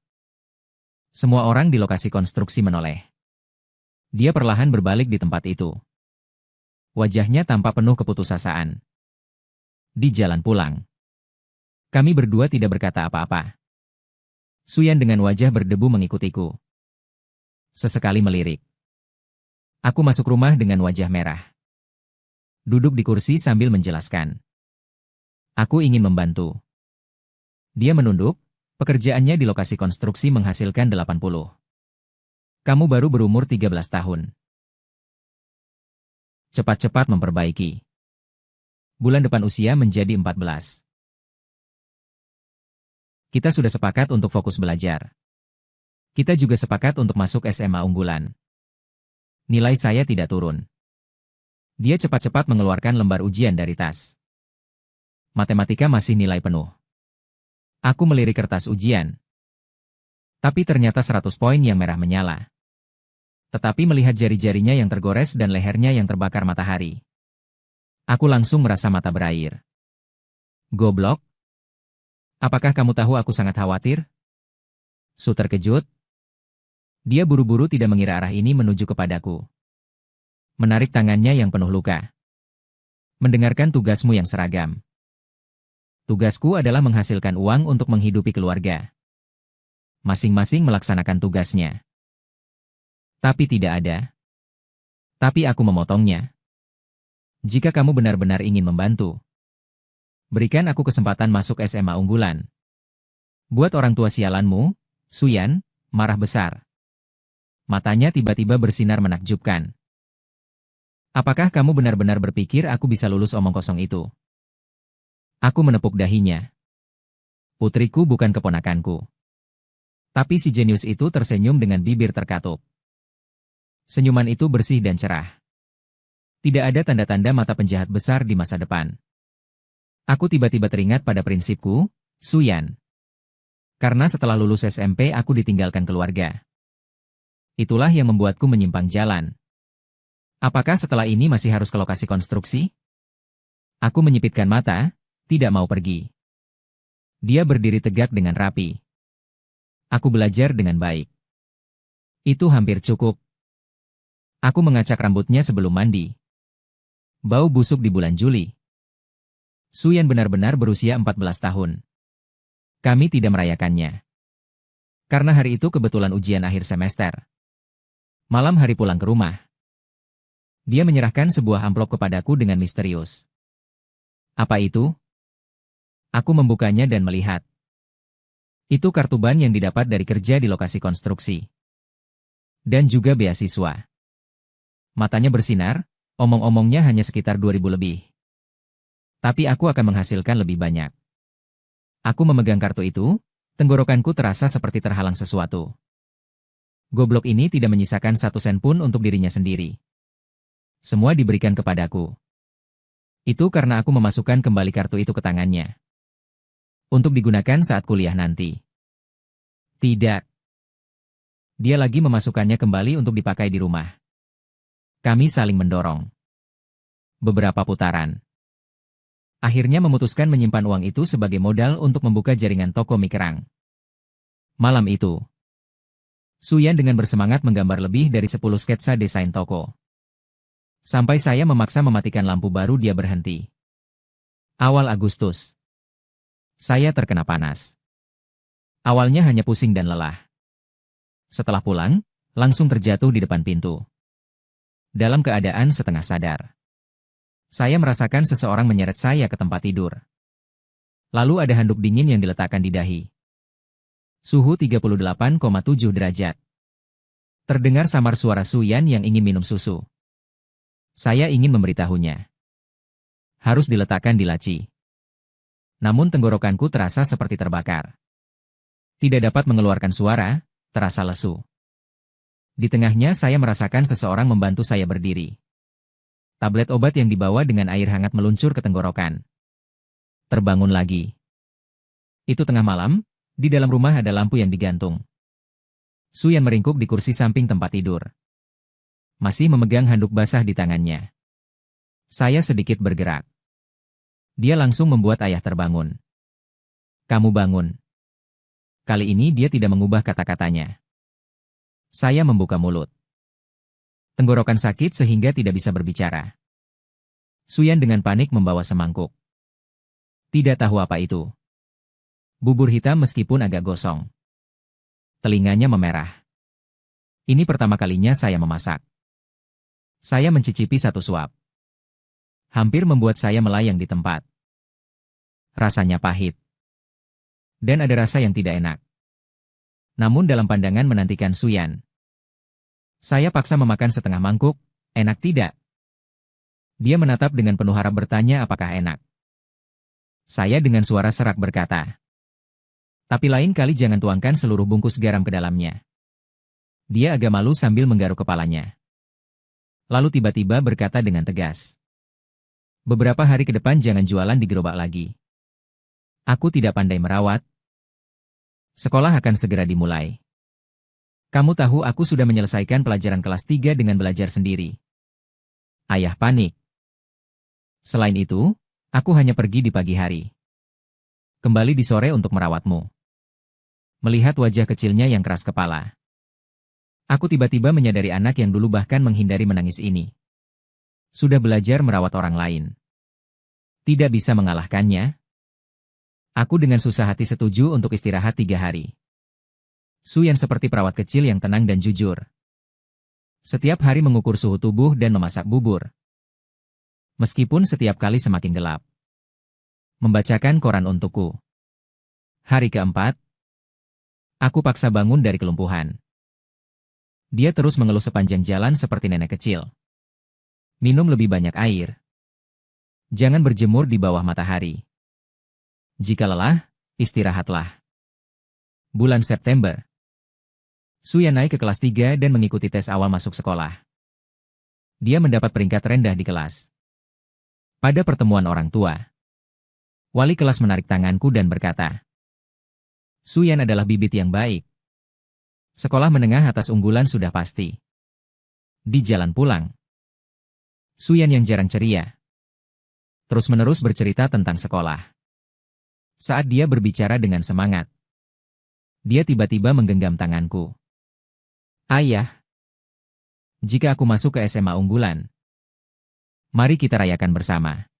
Semua orang di lokasi konstruksi menoleh. Dia perlahan berbalik di tempat itu. Wajahnya tampak penuh keputusasaan. Di jalan pulang, kami berdua tidak berkata apa-apa. Suyan dengan wajah berdebu mengikutiku. Sesekali melirik. Aku masuk rumah dengan wajah merah. Duduk di kursi sambil menjelaskan. Aku ingin membantu. Dia menunduk, pekerjaannya di lokasi konstruksi menghasilkan 80. Kamu baru berumur 13 tahun. Cepat-cepat memperbaiki. Bulan depan usia menjadi 14. Kita sudah sepakat untuk fokus belajar. Kita juga sepakat untuk masuk SMA unggulan. Nilai saya tidak turun. Dia cepat-cepat mengeluarkan lembar ujian dari tas. Matematika masih nilai penuh. Aku melirik kertas ujian. Tapi ternyata 100 poin yang merah menyala. Tetapi melihat jari-jarinya yang tergores dan lehernya yang terbakar matahari, aku langsung merasa mata berair. Goblok? Apakah kamu tahu aku sangat khawatir? Su terkejut. Dia buru-buru tidak mengira arah ini menuju kepadaku. Menarik tangannya yang penuh luka. Mendengarkan tugasmu yang seragam. Tugasku adalah menghasilkan uang untuk menghidupi keluarga. Masing-masing melaksanakan tugasnya. Tapi tidak ada. Tapi aku memotongnya. Jika kamu benar-benar ingin membantu, berikan aku kesempatan masuk SMA unggulan. Buat orang tua sialanmu, Suyan, marah besar. Matanya tiba-tiba bersinar menakjubkan. Apakah kamu benar-benar berpikir aku bisa lulus omong kosong itu? Aku menepuk dahinya. Putriku bukan keponakanku. Tapi si jenius itu tersenyum dengan bibir terkatup. Senyuman itu bersih dan cerah. Tidak ada tanda-tanda mata penjahat besar di masa depan. Aku tiba-tiba teringat pada prinsipku, Suyan. Karena setelah lulus SMP aku ditinggalkan keluarga. Itulah yang membuatku menyimpang jalan. Apakah setelah ini masih harus ke lokasi konstruksi? Aku menyipitkan mata, tidak mau pergi. Dia berdiri tegak dengan rapi. Aku belajar dengan baik. Itu hampir cukup. Aku mengacak rambutnya sebelum mandi. Bau busuk di bulan Juli. Suyan benar-benar berusia 14 tahun. Kami tidak merayakannya. Karena hari itu kebetulan ujian akhir semester. Malam hari pulang ke rumah, dia menyerahkan sebuah amplop kepadaku dengan misterius. Apa itu? Aku membukanya dan melihat. Itu kartu ban yang didapat dari kerja di lokasi konstruksi. Dan juga beasiswa. Matanya bersinar, omong-omongnya hanya sekitar 2.000 lebih. Tapi aku akan menghasilkan lebih banyak. Aku memegang kartu itu, tenggorokanku terasa seperti terhalang sesuatu. Goblok ini tidak menyisakan 1 sen pun untuk dirinya sendiri. Semua diberikan kepadaku. Itu karena aku memasukkan kembali kartu itu ke tangannya. Untuk digunakan saat kuliah nanti. Tidak. Dia lagi memasukkannya kembali untuk dipakai di rumah. Kami saling mendorong. Beberapa putaran. Akhirnya memutuskan menyimpan uang itu sebagai modal untuk membuka jaringan toko mie kerang. Malam itu, Suyan dengan bersemangat menggambar lebih dari 10 sketsa desain toko. Sampai saya memaksa mematikan lampu baru dia berhenti. Awal Agustus. Saya terkena panas. Awalnya hanya pusing dan lelah. Setelah pulang, langsung terjatuh di depan pintu. Dalam keadaan setengah sadar. Saya merasakan seseorang menyeret saya ke tempat tidur. Lalu ada handuk dingin yang diletakkan di dahi. Suhu 38,7 derajat. Terdengar samar suara Suyan yang ingin minum susu. Saya ingin memberitahunya. Harus diletakkan di laci. Namun tenggorokanku terasa seperti terbakar. Tidak dapat mengeluarkan suara, terasa lesu. Di tengahnya saya merasakan seseorang membantu saya berdiri. Tablet obat yang dibawa dengan air hangat meluncur ke tenggorokan. Terbangun lagi. Itu tengah malam, di dalam rumah ada lampu yang digantung. Suyan meringkuk di kursi samping tempat tidur. Masih memegang handuk basah di tangannya. Saya sedikit bergerak. Dia langsung membuat ayah terbangun. Kamu bangun. Kali ini dia tidak mengubah kata-katanya. Saya membuka mulut. Tenggorokan sakit sehingga tidak bisa berbicara. Suyan dengan panik membawa semangkuk. Tidak tahu apa itu. Bubur hitam meskipun agak gosong. Telinganya memerah. Ini pertama kalinya saya memasak. Saya mencicipi 1 suap. Hampir membuat saya melayang di tempat. Rasanya pahit. Dan ada rasa yang tidak enak. Namun dalam pandangan menantikan Suyan. Saya paksa memakan setengah mangkuk, enak tidak? Dia menatap dengan penuh harap bertanya apakah enak. Saya dengan suara serak berkata. Tapi lain kali jangan tuangkan seluruh bungkus garam ke dalamnya. Dia agak malu sambil menggaruk kepalanya. Lalu tiba-tiba berkata dengan tegas. Beberapa hari ke depan jangan jualan di gerobak lagi. Aku tidak pandai merawat. Sekolah akan segera dimulai. Kamu tahu aku sudah menyelesaikan pelajaran kelas 3 dengan belajar sendiri. Ayah panik. Selain itu, aku hanya pergi di pagi hari. Kembali di sore untuk merawatmu. Melihat wajah kecilnya yang keras kepala. Aku tiba-tiba menyadari anak yang dulu bahkan menghindari menangis ini. Sudah belajar merawat orang lain. Tidak bisa mengalahkannya. Aku dengan susah hati setuju untuk istirahat 3 hari. Suyan seperti perawat kecil yang tenang dan jujur. Setiap hari mengukur suhu tubuh dan memasak bubur. Meskipun setiap kali semakin gelap. Membacakan koran untukku. Hari keempat. Aku paksa bangun dari kelumpuhan. Dia terus mengeluh sepanjang jalan seperti nenek kecil. Minum lebih banyak air. Jangan berjemur di bawah matahari. Jika lelah, istirahatlah. Bulan September. Suyan naik ke kelas 3 dan mengikuti tes awal masuk sekolah. Dia mendapat peringkat rendah di kelas. Pada pertemuan orang tua, wali kelas menarik tanganku dan berkata, Suyan adalah bibit yang baik. Sekolah menengah atas unggulan sudah pasti. Di jalan pulang, Suyan yang jarang ceria. Terus-menerus bercerita tentang sekolah. Saat dia berbicara dengan semangat, dia tiba-tiba menggenggam tanganku. Ayah, jika aku masuk ke SMA unggulan, mari kita rayakan bersama.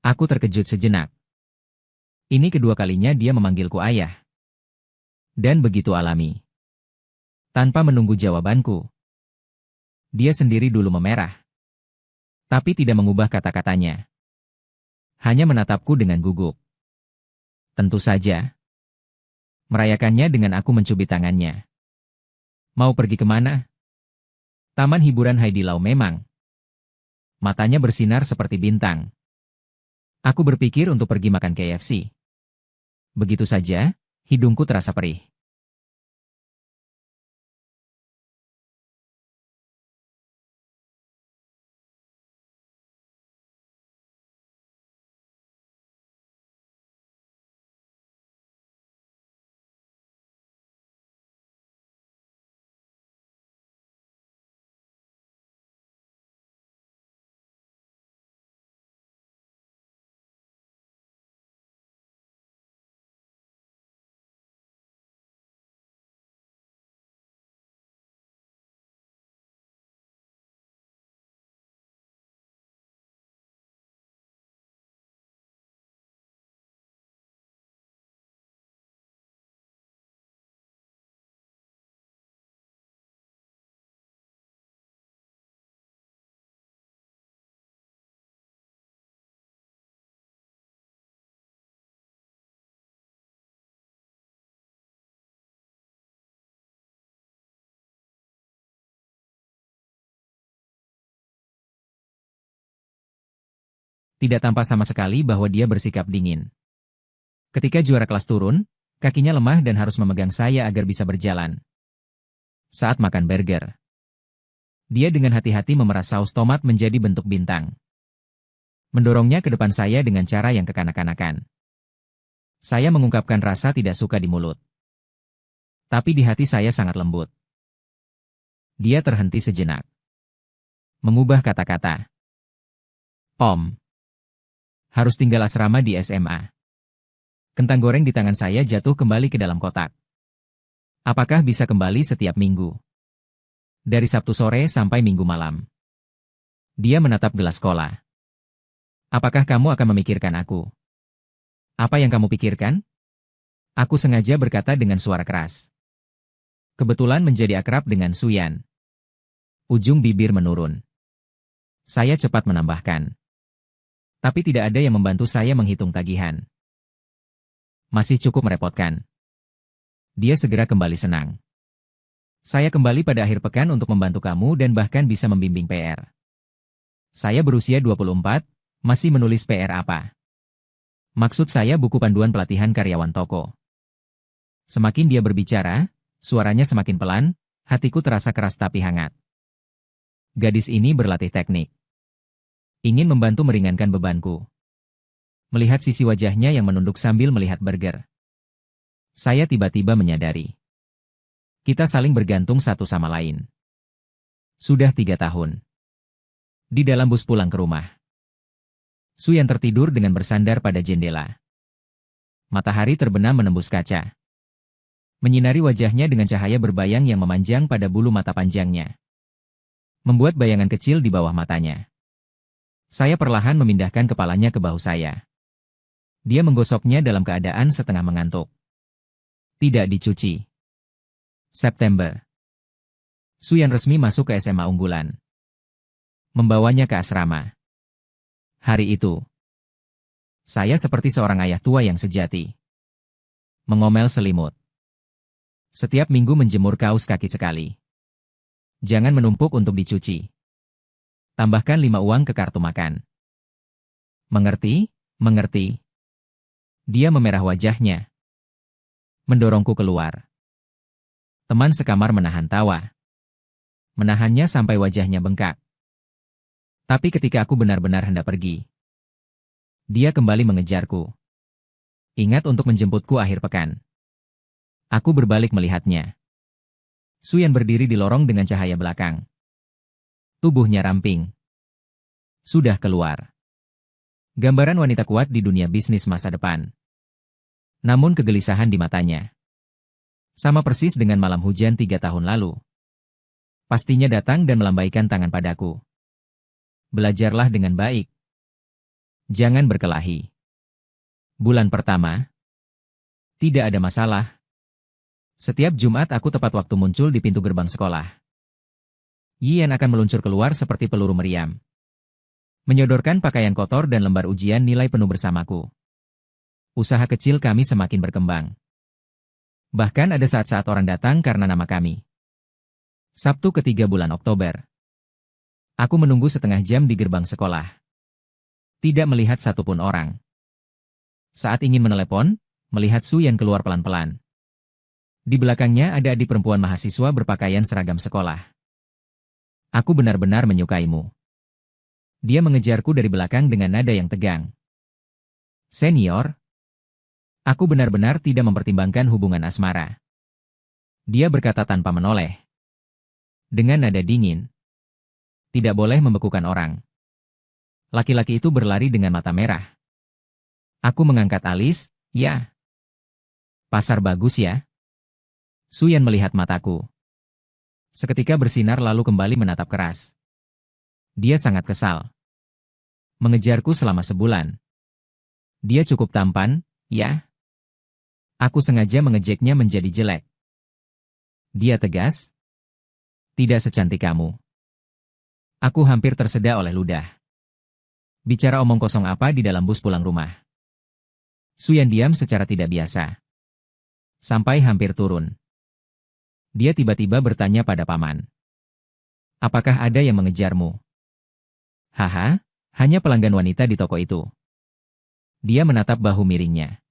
Aku terkejut sejenak. Ini kedua kalinya dia memanggilku ayah. Dan begitu alami. Tanpa menunggu jawabanku, dia sendiri dulu memerah. Tapi tidak mengubah kata-katanya. Hanya menatapku dengan gugup. Tentu saja. Merayakannya dengan aku mencubit tangannya. Mau pergi kemana? Taman hiburan Heidi Lau memang. Matanya bersinar seperti bintang. Aku berpikir untuk pergi makan KFC. Begitu saja, hidungku terasa perih. Tidak tampak sama sekali bahwa dia bersikap dingin. Ketika juara kelas turun, kakinya lemah dan harus memegang saya agar bisa berjalan. Saat makan burger, dia dengan hati-hati memeras saus tomat menjadi bentuk bintang. Mendorongnya ke depan saya dengan cara yang kekanak-kanakan. Saya mengungkapkan rasa tidak suka di mulut. Tapi di hati saya sangat lembut. Dia terhenti sejenak. Mengubah kata-kata. Om. Harus tinggal asrama di SMA. Kentang goreng di tangan saya jatuh kembali ke dalam kotak. Apakah bisa kembali setiap minggu? Dari Sabtu sore sampai Minggu malam. Dia menatap gelas cola. Apakah kamu akan memikirkan aku? Apa yang kamu pikirkan? Aku sengaja berkata dengan suara keras. Kebetulan menjadi akrab dengan Suyan. Ujung bibir menurun. Saya cepat menambahkan. Tapi tidak ada yang membantu saya menghitung tagihan. Masih cukup merepotkan. Dia segera kembali senang. Saya kembali pada akhir pekan untuk membantu kamu dan bahkan bisa membimbing PR. Saya berusia 24, masih menulis PR apa? Maksud saya buku panduan pelatihan karyawan toko. Semakin dia berbicara, suaranya semakin pelan, hatiku terasa keras tapi hangat. Gadis ini berlatih teknik. Ingin membantu meringankan bebanku. Melihat sisi wajahnya yang menunduk sambil melihat burger. Saya tiba-tiba menyadari. Kita saling bergantung satu sama lain. Sudah 3 tahun. Di dalam bus pulang ke rumah. Suyan tertidur dengan bersandar pada jendela. Matahari terbenam menembus kaca. Menyinari wajahnya dengan cahaya berbayang yang memanjang pada bulu mata panjangnya. Membuat bayangan kecil di bawah matanya. Saya perlahan memindahkan kepalanya ke bahu saya. Dia menggosoknya dalam keadaan setengah mengantuk. Tidak dicuci. September. Suyan resmi masuk ke SMA unggulan. Membawanya ke asrama. Hari itu, saya seperti seorang ayah tua yang sejati. Mengomel selimut. Setiap minggu menjemur kaos kaki sekali. Jangan menumpuk untuk dicuci. Tambahkan 5 uang ke kartu makan. Mengerti? Mengerti. Dia memerah wajahnya. Mendorongku keluar. Teman sekamar menahan tawa. Menahannya sampai wajahnya bengkak. Tapi ketika aku benar-benar hendak pergi, dia kembali mengejarku. Ingat untuk menjemputku akhir pekan. Aku berbalik melihatnya. Suyan berdiri di lorong dengan cahaya belakang. Tubuhnya ramping. Sudah keluar. Gambaran wanita kuat di dunia bisnis masa depan. Namun kegelisahan di matanya. Sama persis dengan malam hujan 3 tahun lalu. Pastinya datang dan melambaikan tangan padaku. Belajarlah dengan baik. Jangan berkelahi. Bulan pertama. Tidak ada masalah. Setiap Jumat aku tepat waktu muncul di pintu gerbang sekolah. Yian akan meluncur keluar seperti peluru meriam. Menyodorkan pakaian kotor dan lembar ujian nilai penuh bersamaku. Usaha kecil kami semakin berkembang. Bahkan ada saat-saat orang datang karena nama kami. Sabtu ketiga bulan Oktober. Aku menunggu setengah jam di gerbang sekolah. Tidak melihat satupun orang. Saat ingin menelepon, melihat Suyan keluar pelan-pelan. Di belakangnya ada adik perempuan mahasiswa berpakaian seragam sekolah. Aku benar-benar menyukaimu. Dia mengejarku dari belakang dengan nada yang tegang. Senior, aku benar-benar tidak mempertimbangkan hubungan asmara. Dia berkata tanpa menoleh. Dengan nada dingin. Tidak boleh membekukan orang. Laki-laki itu berlari dengan mata merah. Aku mengangkat alis, ya. Pasar bagus ya. Suyan melihat mataku. Seketika bersinar lalu kembali menatap keras. Dia sangat kesal. Mengejarku selama sebulan. Dia cukup tampan, ya? Aku sengaja mengejeknya menjadi jelek. Dia tegas. Tidak secantik kamu. Aku hampir tersedak oleh ludah. Bicara omong kosong apa di dalam bus pulang rumah. Suyan diam secara tidak biasa. Sampai hampir turun. Dia tiba-tiba bertanya pada paman. Apakah ada yang mengejarmu? Haha, hanya pelanggan wanita di toko itu. Dia menatap bahu miringnya.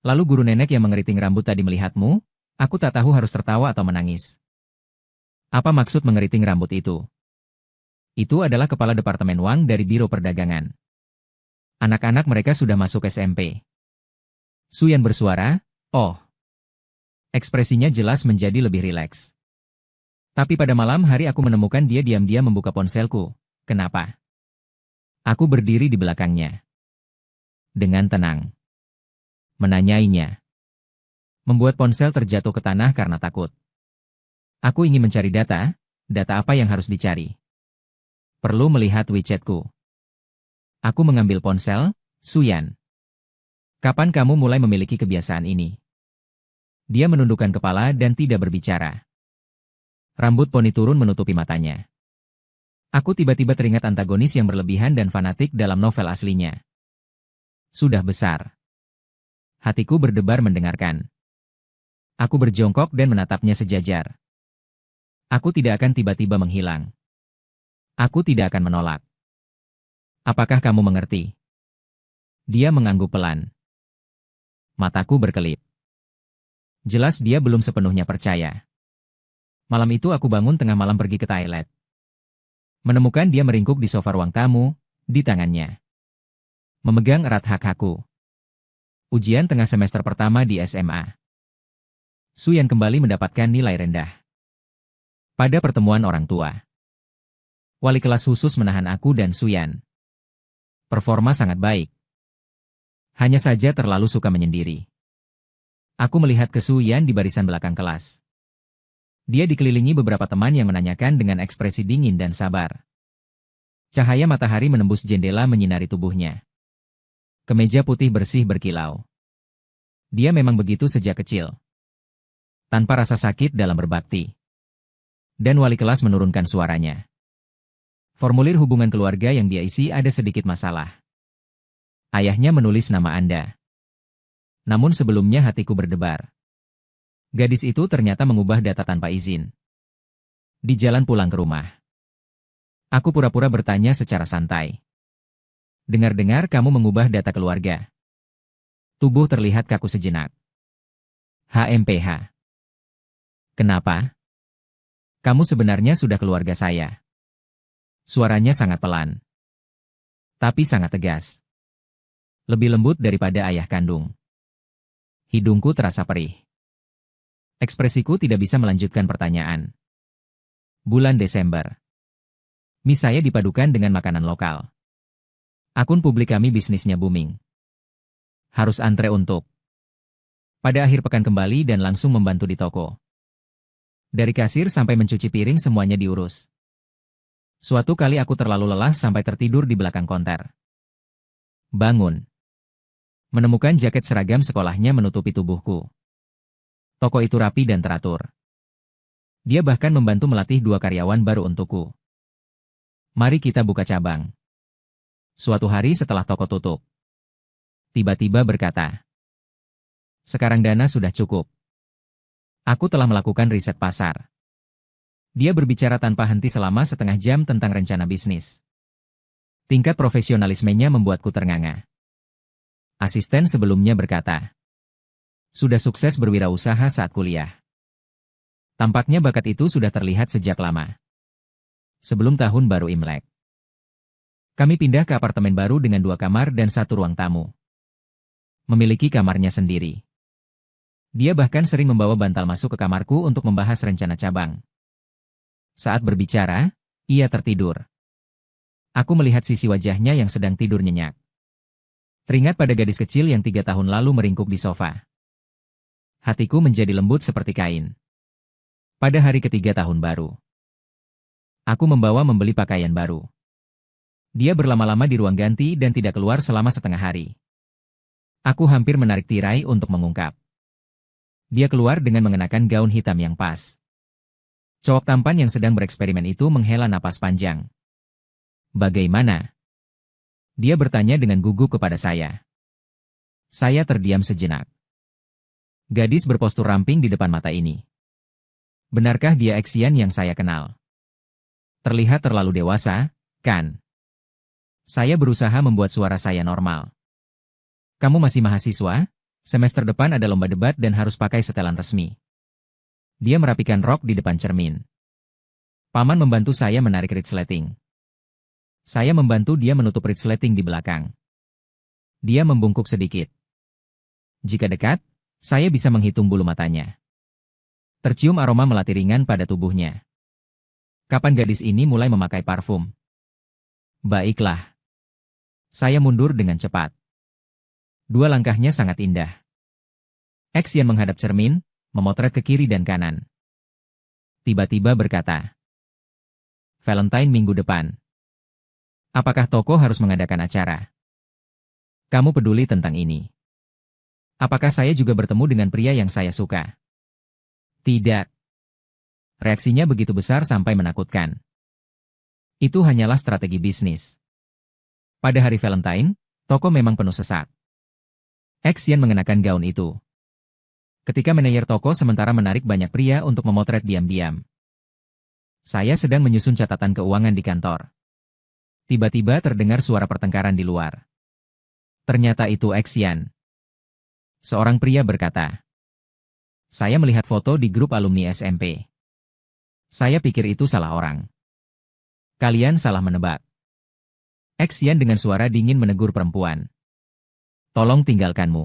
Lalu guru nenek yang mengeriting rambut tadi melihatmu, aku tak tahu harus tertawa atau menangis. Apa maksud mengeriting rambut itu? Itu adalah kepala departemen uang dari Biro Perdagangan. Anak-anak mereka sudah masuk SMP. Suyan bersuara, oh. Ekspresinya jelas menjadi lebih rileks. Tapi pada malam hari aku menemukan dia diam-diam membuka ponselku. Kenapa? Aku berdiri di belakangnya. Dengan tenang. Menanyainya. Membuat ponsel terjatuh ke tanah karena takut. Aku ingin mencari data apa yang harus dicari. Perlu melihat WeChat-ku. Aku mengambil ponsel, Suyan. Kapan kamu mulai memiliki kebiasaan ini? Dia menundukkan kepala dan tidak berbicara. Rambut poni turun menutupi matanya. Aku tiba-tiba teringat antagonis yang berlebihan dan fanatik dalam novel aslinya. Sudah besar. Hatiku berdebar mendengarkan. Aku berjongkok dan menatapnya sejajar. Aku tidak akan tiba-tiba menghilang. Aku tidak akan menolak. Apakah kamu mengerti? Dia mengangguk pelan. Mataku berkelip. Jelas dia belum sepenuhnya percaya. Malam itu aku bangun tengah malam pergi ke toilet. Menemukan dia meringkuk di sofa ruang tamu, di tangannya. Memegang erat hak-hakku. Ujian tengah semester pertama di SMA. Suyan kembali mendapatkan nilai rendah. Pada pertemuan orang tua. Wali kelas khusus menahan aku dan Suyan. Performa sangat baik. Hanya saja terlalu suka menyendiri. Aku melihat ke Suyan di barisan belakang kelas. Dia dikelilingi beberapa teman yang menanyakan dengan ekspresi dingin dan sabar. Cahaya matahari menembus jendela menyinari tubuhnya. Kemeja putih bersih berkilau. Dia memang begitu sejak kecil. Tanpa rasa sakit dalam berbakti. Dan wali kelas menurunkan suaranya. Formulir hubungan keluarga yang dia isi ada sedikit masalah. Ayahnya menulis nama Anda. Namun sebelumnya hatiku berdebar. Gadis itu ternyata mengubah data tanpa izin. Di jalan pulang ke rumah. Aku pura-pura bertanya secara santai. Dengar-dengar kamu mengubah data keluarga. Tubuh terlihat kaku sejenak. HMPH. Kenapa? Kamu sebenarnya sudah keluarga saya. Suaranya sangat pelan. Tapi sangat tegas. Lebih lembut daripada ayah kandung. Hidungku terasa perih. Ekspresiku tidak bisa melanjutkan pertanyaan. Bulan Desember. Mie saya dipadukan dengan makanan lokal. Akun publik kami bisnisnya booming. Harus antre untuk. Pada akhir pekan kembali dan langsung membantu di toko. Dari kasir sampai mencuci piring semuanya diurus. Suatu kali aku terlalu lelah sampai tertidur di belakang konter. Bangun. Menemukan jaket seragam sekolahnya menutupi tubuhku. Toko itu rapi dan teratur. Dia bahkan membantu melatih 2 karyawan baru untukku. Mari kita buka cabang. Suatu hari setelah toko tutup, tiba-tiba berkata, sekarang dana sudah cukup. Aku telah melakukan riset pasar. Dia berbicara tanpa henti selama setengah jam tentang rencana bisnis. Tingkat profesionalismenya membuatku ternganga. Asisten sebelumnya berkata, sudah sukses berwirausaha saat kuliah. Tampaknya bakat itu sudah terlihat sejak lama. Sebelum tahun baru Imlek. Kami pindah ke apartemen baru dengan 2 kamar dan 1 ruang tamu. Memiliki kamarnya sendiri. Dia bahkan sering membawa bantal masuk ke kamarku untuk membahas rencana cabang. Saat berbicara, ia tertidur. Aku melihat sisi wajahnya yang sedang tidur nyenyak. Teringat pada gadis kecil yang 3 tahun lalu meringkuk di sofa. Hatiku menjadi lembut seperti kain. Pada hari ketiga tahun baru, aku membeli pakaian baru. Dia berlama-lama di ruang ganti dan tidak keluar selama setengah hari. Aku hampir menarik tirai untuk mengungkap. Dia keluar dengan mengenakan gaun hitam yang pas. Cowok tampan yang sedang bereksperimen itu menghela napas panjang. Bagaimana? Dia bertanya dengan gugup kepada saya. Saya terdiam sejenak. Gadis berpostur ramping di depan mata ini. Benarkah dia Xian yang saya kenal? Terlihat terlalu dewasa, kan? Saya berusaha membuat suara saya normal. Kamu masih mahasiswa? Semester depan ada lomba debat dan harus pakai setelan resmi. Dia merapikan rok di depan cermin. Paman membantu saya menarik resleting. Saya membantu dia menutup resleting di belakang. Dia membungkuk sedikit. Jika dekat, saya bisa menghitung bulu matanya. Tercium aroma melati ringan pada tubuhnya. Kapan gadis ini mulai memakai parfum? Baiklah. Saya mundur dengan cepat. 2 langkahnya sangat indah. Xian menghadap cermin, memotret ke kiri dan kanan. Tiba-tiba berkata, Valentine minggu depan. Apakah toko harus mengadakan acara? Kamu peduli tentang ini? Apakah saya juga bertemu dengan pria yang saya suka? Tidak. Reaksinya begitu besar sampai menakutkan. Itu hanyalah strategi bisnis. Pada hari Valentine, toko memang penuh sesak. Xian mengenakan gaun itu. Ketika manajer toko sementara menarik banyak pria untuk memotret diam-diam. Saya sedang menyusun catatan keuangan di kantor. Tiba-tiba terdengar suara pertengkaran di luar. Ternyata itu Xian. Seorang pria berkata, saya melihat foto di grup alumni SMP. Saya pikir itu salah orang. Kalian salah menebak. Xian dengan suara dingin menegur perempuan. Tolong tinggalkanmu.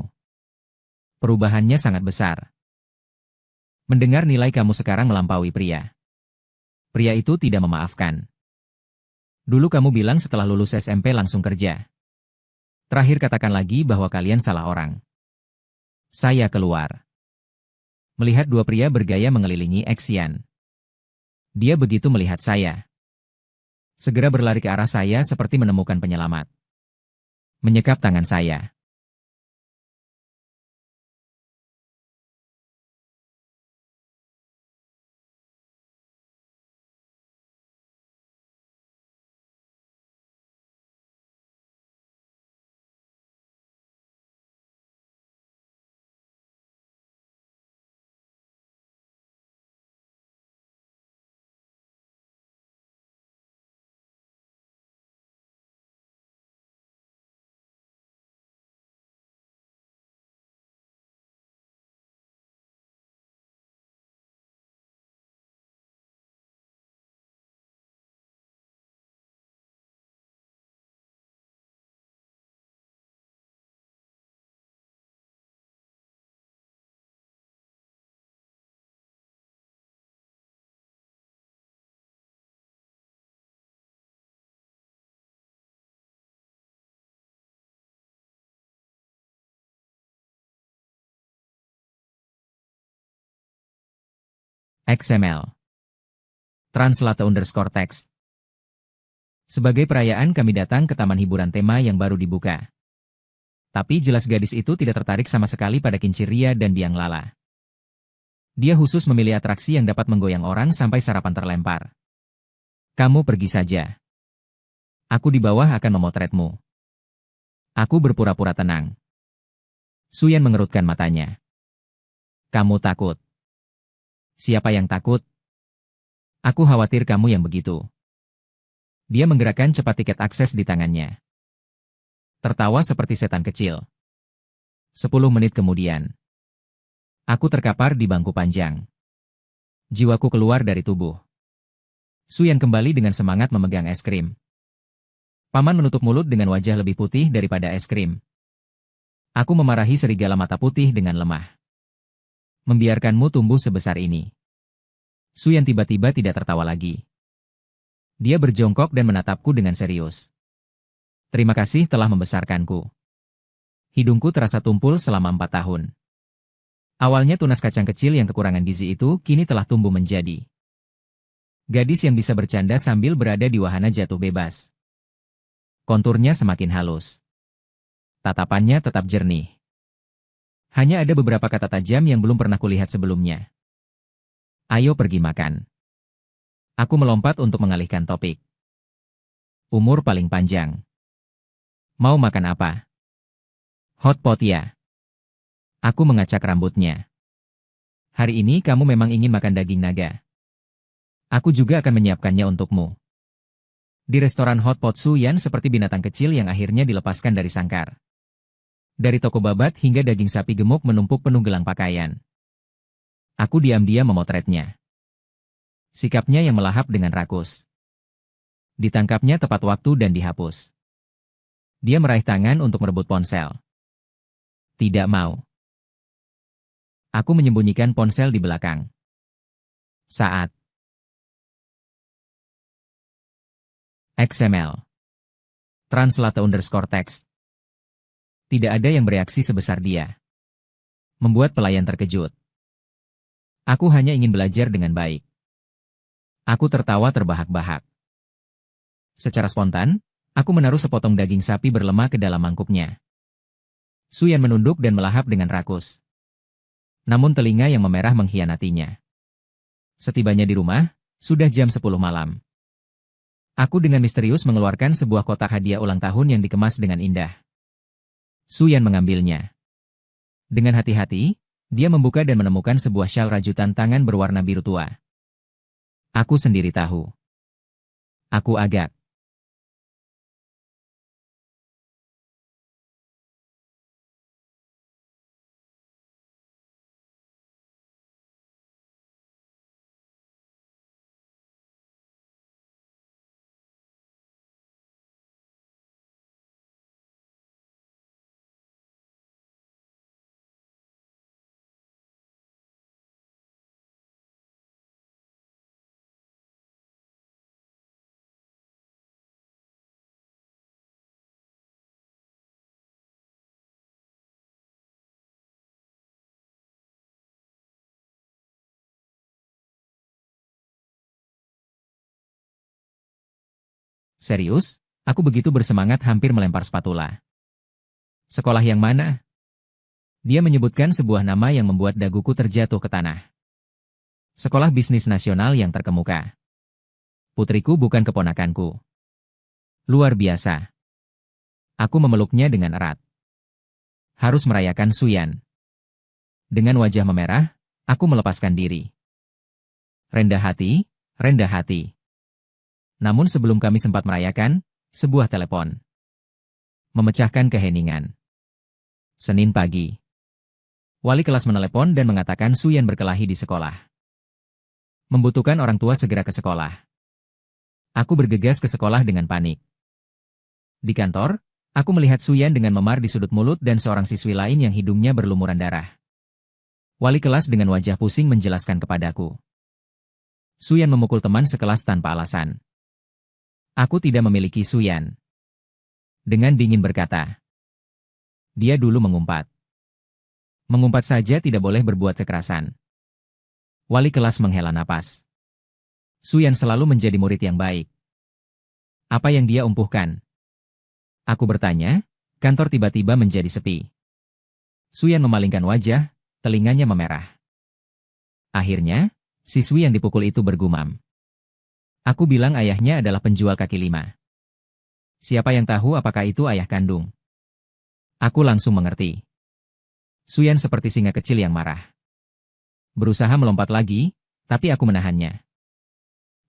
Perubahannya sangat besar. Mendengar nilai kamu sekarang melampaui pria. Pria itu tidak memaafkan. Dulu kamu bilang setelah lulus SMP langsung kerja. Terakhir katakan lagi bahwa kalian salah orang. Saya keluar. Melihat 2 pria bergaya mengelilingi Xian. Dia begitu melihat saya. Segera berlari ke arah saya seperti menemukan penyelamat. Menyekap tangan saya. XML. Translate_text. Sebagai perayaan kami datang ke taman hiburan tema yang baru dibuka. Tapi jelas gadis itu tidak tertarik sama sekali pada Kincir Ria dan Biang Lala. Dia khusus memilih atraksi yang dapat menggoyang orang sampai sarapan terlempar. Kamu pergi saja. Aku di bawah akan memotretmu. Aku berpura-pura tenang. Suyan mengerutkan matanya. Kamu takut. Siapa yang takut? Aku khawatir kamu yang begitu. Dia menggerakkan cepat tiket akses di tangannya. Tertawa seperti setan kecil. 10 menit kemudian. Aku terkapar di bangku panjang. Jiwaku keluar dari tubuh. Suyan kembali dengan semangat memegang es krim. Paman menutup mulut dengan wajah lebih putih daripada es krim. Aku memarahi serigala mata putih dengan lemah. Membiarkanmu tumbuh sebesar ini. Suyan tiba-tiba tidak tertawa lagi. Dia berjongkok dan menatapku dengan serius. Terima kasih telah membesarkanku. Hidungku terasa tumpul selama 4 tahun. Awalnya tunas kacang kecil yang kekurangan gizi itu kini telah tumbuh menjadi gadis yang bisa bercanda sambil berada di wahana jatuh bebas. Konturnya semakin halus. Tatapannya tetap jernih. Hanya ada beberapa kata tajam yang belum pernah kulihat sebelumnya. Ayo pergi makan. Aku melompat untuk mengalihkan topik. Umur paling panjang. Mau makan apa? Hot pot ya. Aku mengacak rambutnya. Hari ini kamu memang ingin makan daging naga. Aku juga akan menyiapkannya untukmu. Di restoran hot pot Suyan seperti binatang kecil yang akhirnya dilepaskan dari sangkar. Dari toko babat hingga daging sapi gemuk menumpuk penuh gelang pakaian. Aku diam-diam memotretnya. Sikapnya yang melahap dengan rakus. Ditangkapnya tepat waktu dan dihapus. Dia meraih tangan untuk merebut ponsel. Tidak mau. Aku menyembunyikan ponsel di belakang. Saat XML. Translate_text. Tidak ada yang bereaksi sebesar dia. Membuat pelayan terkejut. Aku hanya ingin belajar dengan baik. Aku tertawa terbahak-bahak. Secara spontan, aku menaruh sepotong daging sapi berlemak ke dalam mangkuknya. Suyan menunduk dan melahap dengan rakus. Namun telinga yang memerah mengkhianatinya. Setibanya di rumah, sudah jam 10 malam. Aku dengan misterius mengeluarkan sebuah kotak hadiah ulang tahun yang dikemas dengan indah. Suyan mengambilnya. Dengan hati-hati, dia membuka dan menemukan sebuah syal rajutan tangan berwarna biru tua. Aku sendiri tahu. Aku agak serius, aku begitu bersemangat hampir melempar spatula. Sekolah yang mana? Dia menyebutkan sebuah nama yang membuat daguku terjatuh ke tanah. Sekolah Bisnis Nasional yang terkemuka. Putriku bukan keponakanku. Luar biasa. Aku memeluknya dengan erat. Harus merayakan Suyan. Dengan wajah memerah, aku melepaskan diri. Rendah hati, rendah hati. Namun sebelum kami sempat merayakan, sebuah telepon memecahkan keheningan. Senin pagi. Wali kelas menelepon dan mengatakan Suyan berkelahi di sekolah. Membutuhkan orang tua segera ke sekolah. Aku bergegas ke sekolah dengan panik. Di kantor, aku melihat Suyan dengan memar di sudut mulut dan seorang siswi lain yang hidungnya berlumuran darah. Wali kelas dengan wajah pusing menjelaskan kepadaku. Suyan memukul teman sekelas tanpa alasan. Aku tidak memiliki Suyan. Dengan dingin berkata. Dia dulu mengumpat. Mengumpat saja tidak boleh berbuat kekerasan. Wali kelas menghela napas. Suyan selalu menjadi murid yang baik. Apa yang dia umpuhkan? Aku bertanya, kantor tiba-tiba menjadi sepi. Suyan memalingkan wajah, telinganya memerah. Akhirnya, siswi yang dipukul itu bergumam. Aku bilang ayahnya adalah penjual kaki lima. Siapa yang tahu apakah itu ayah kandung? Aku langsung mengerti. Suyan seperti singa kecil yang marah. Berusaha melompat lagi, tapi aku menahannya.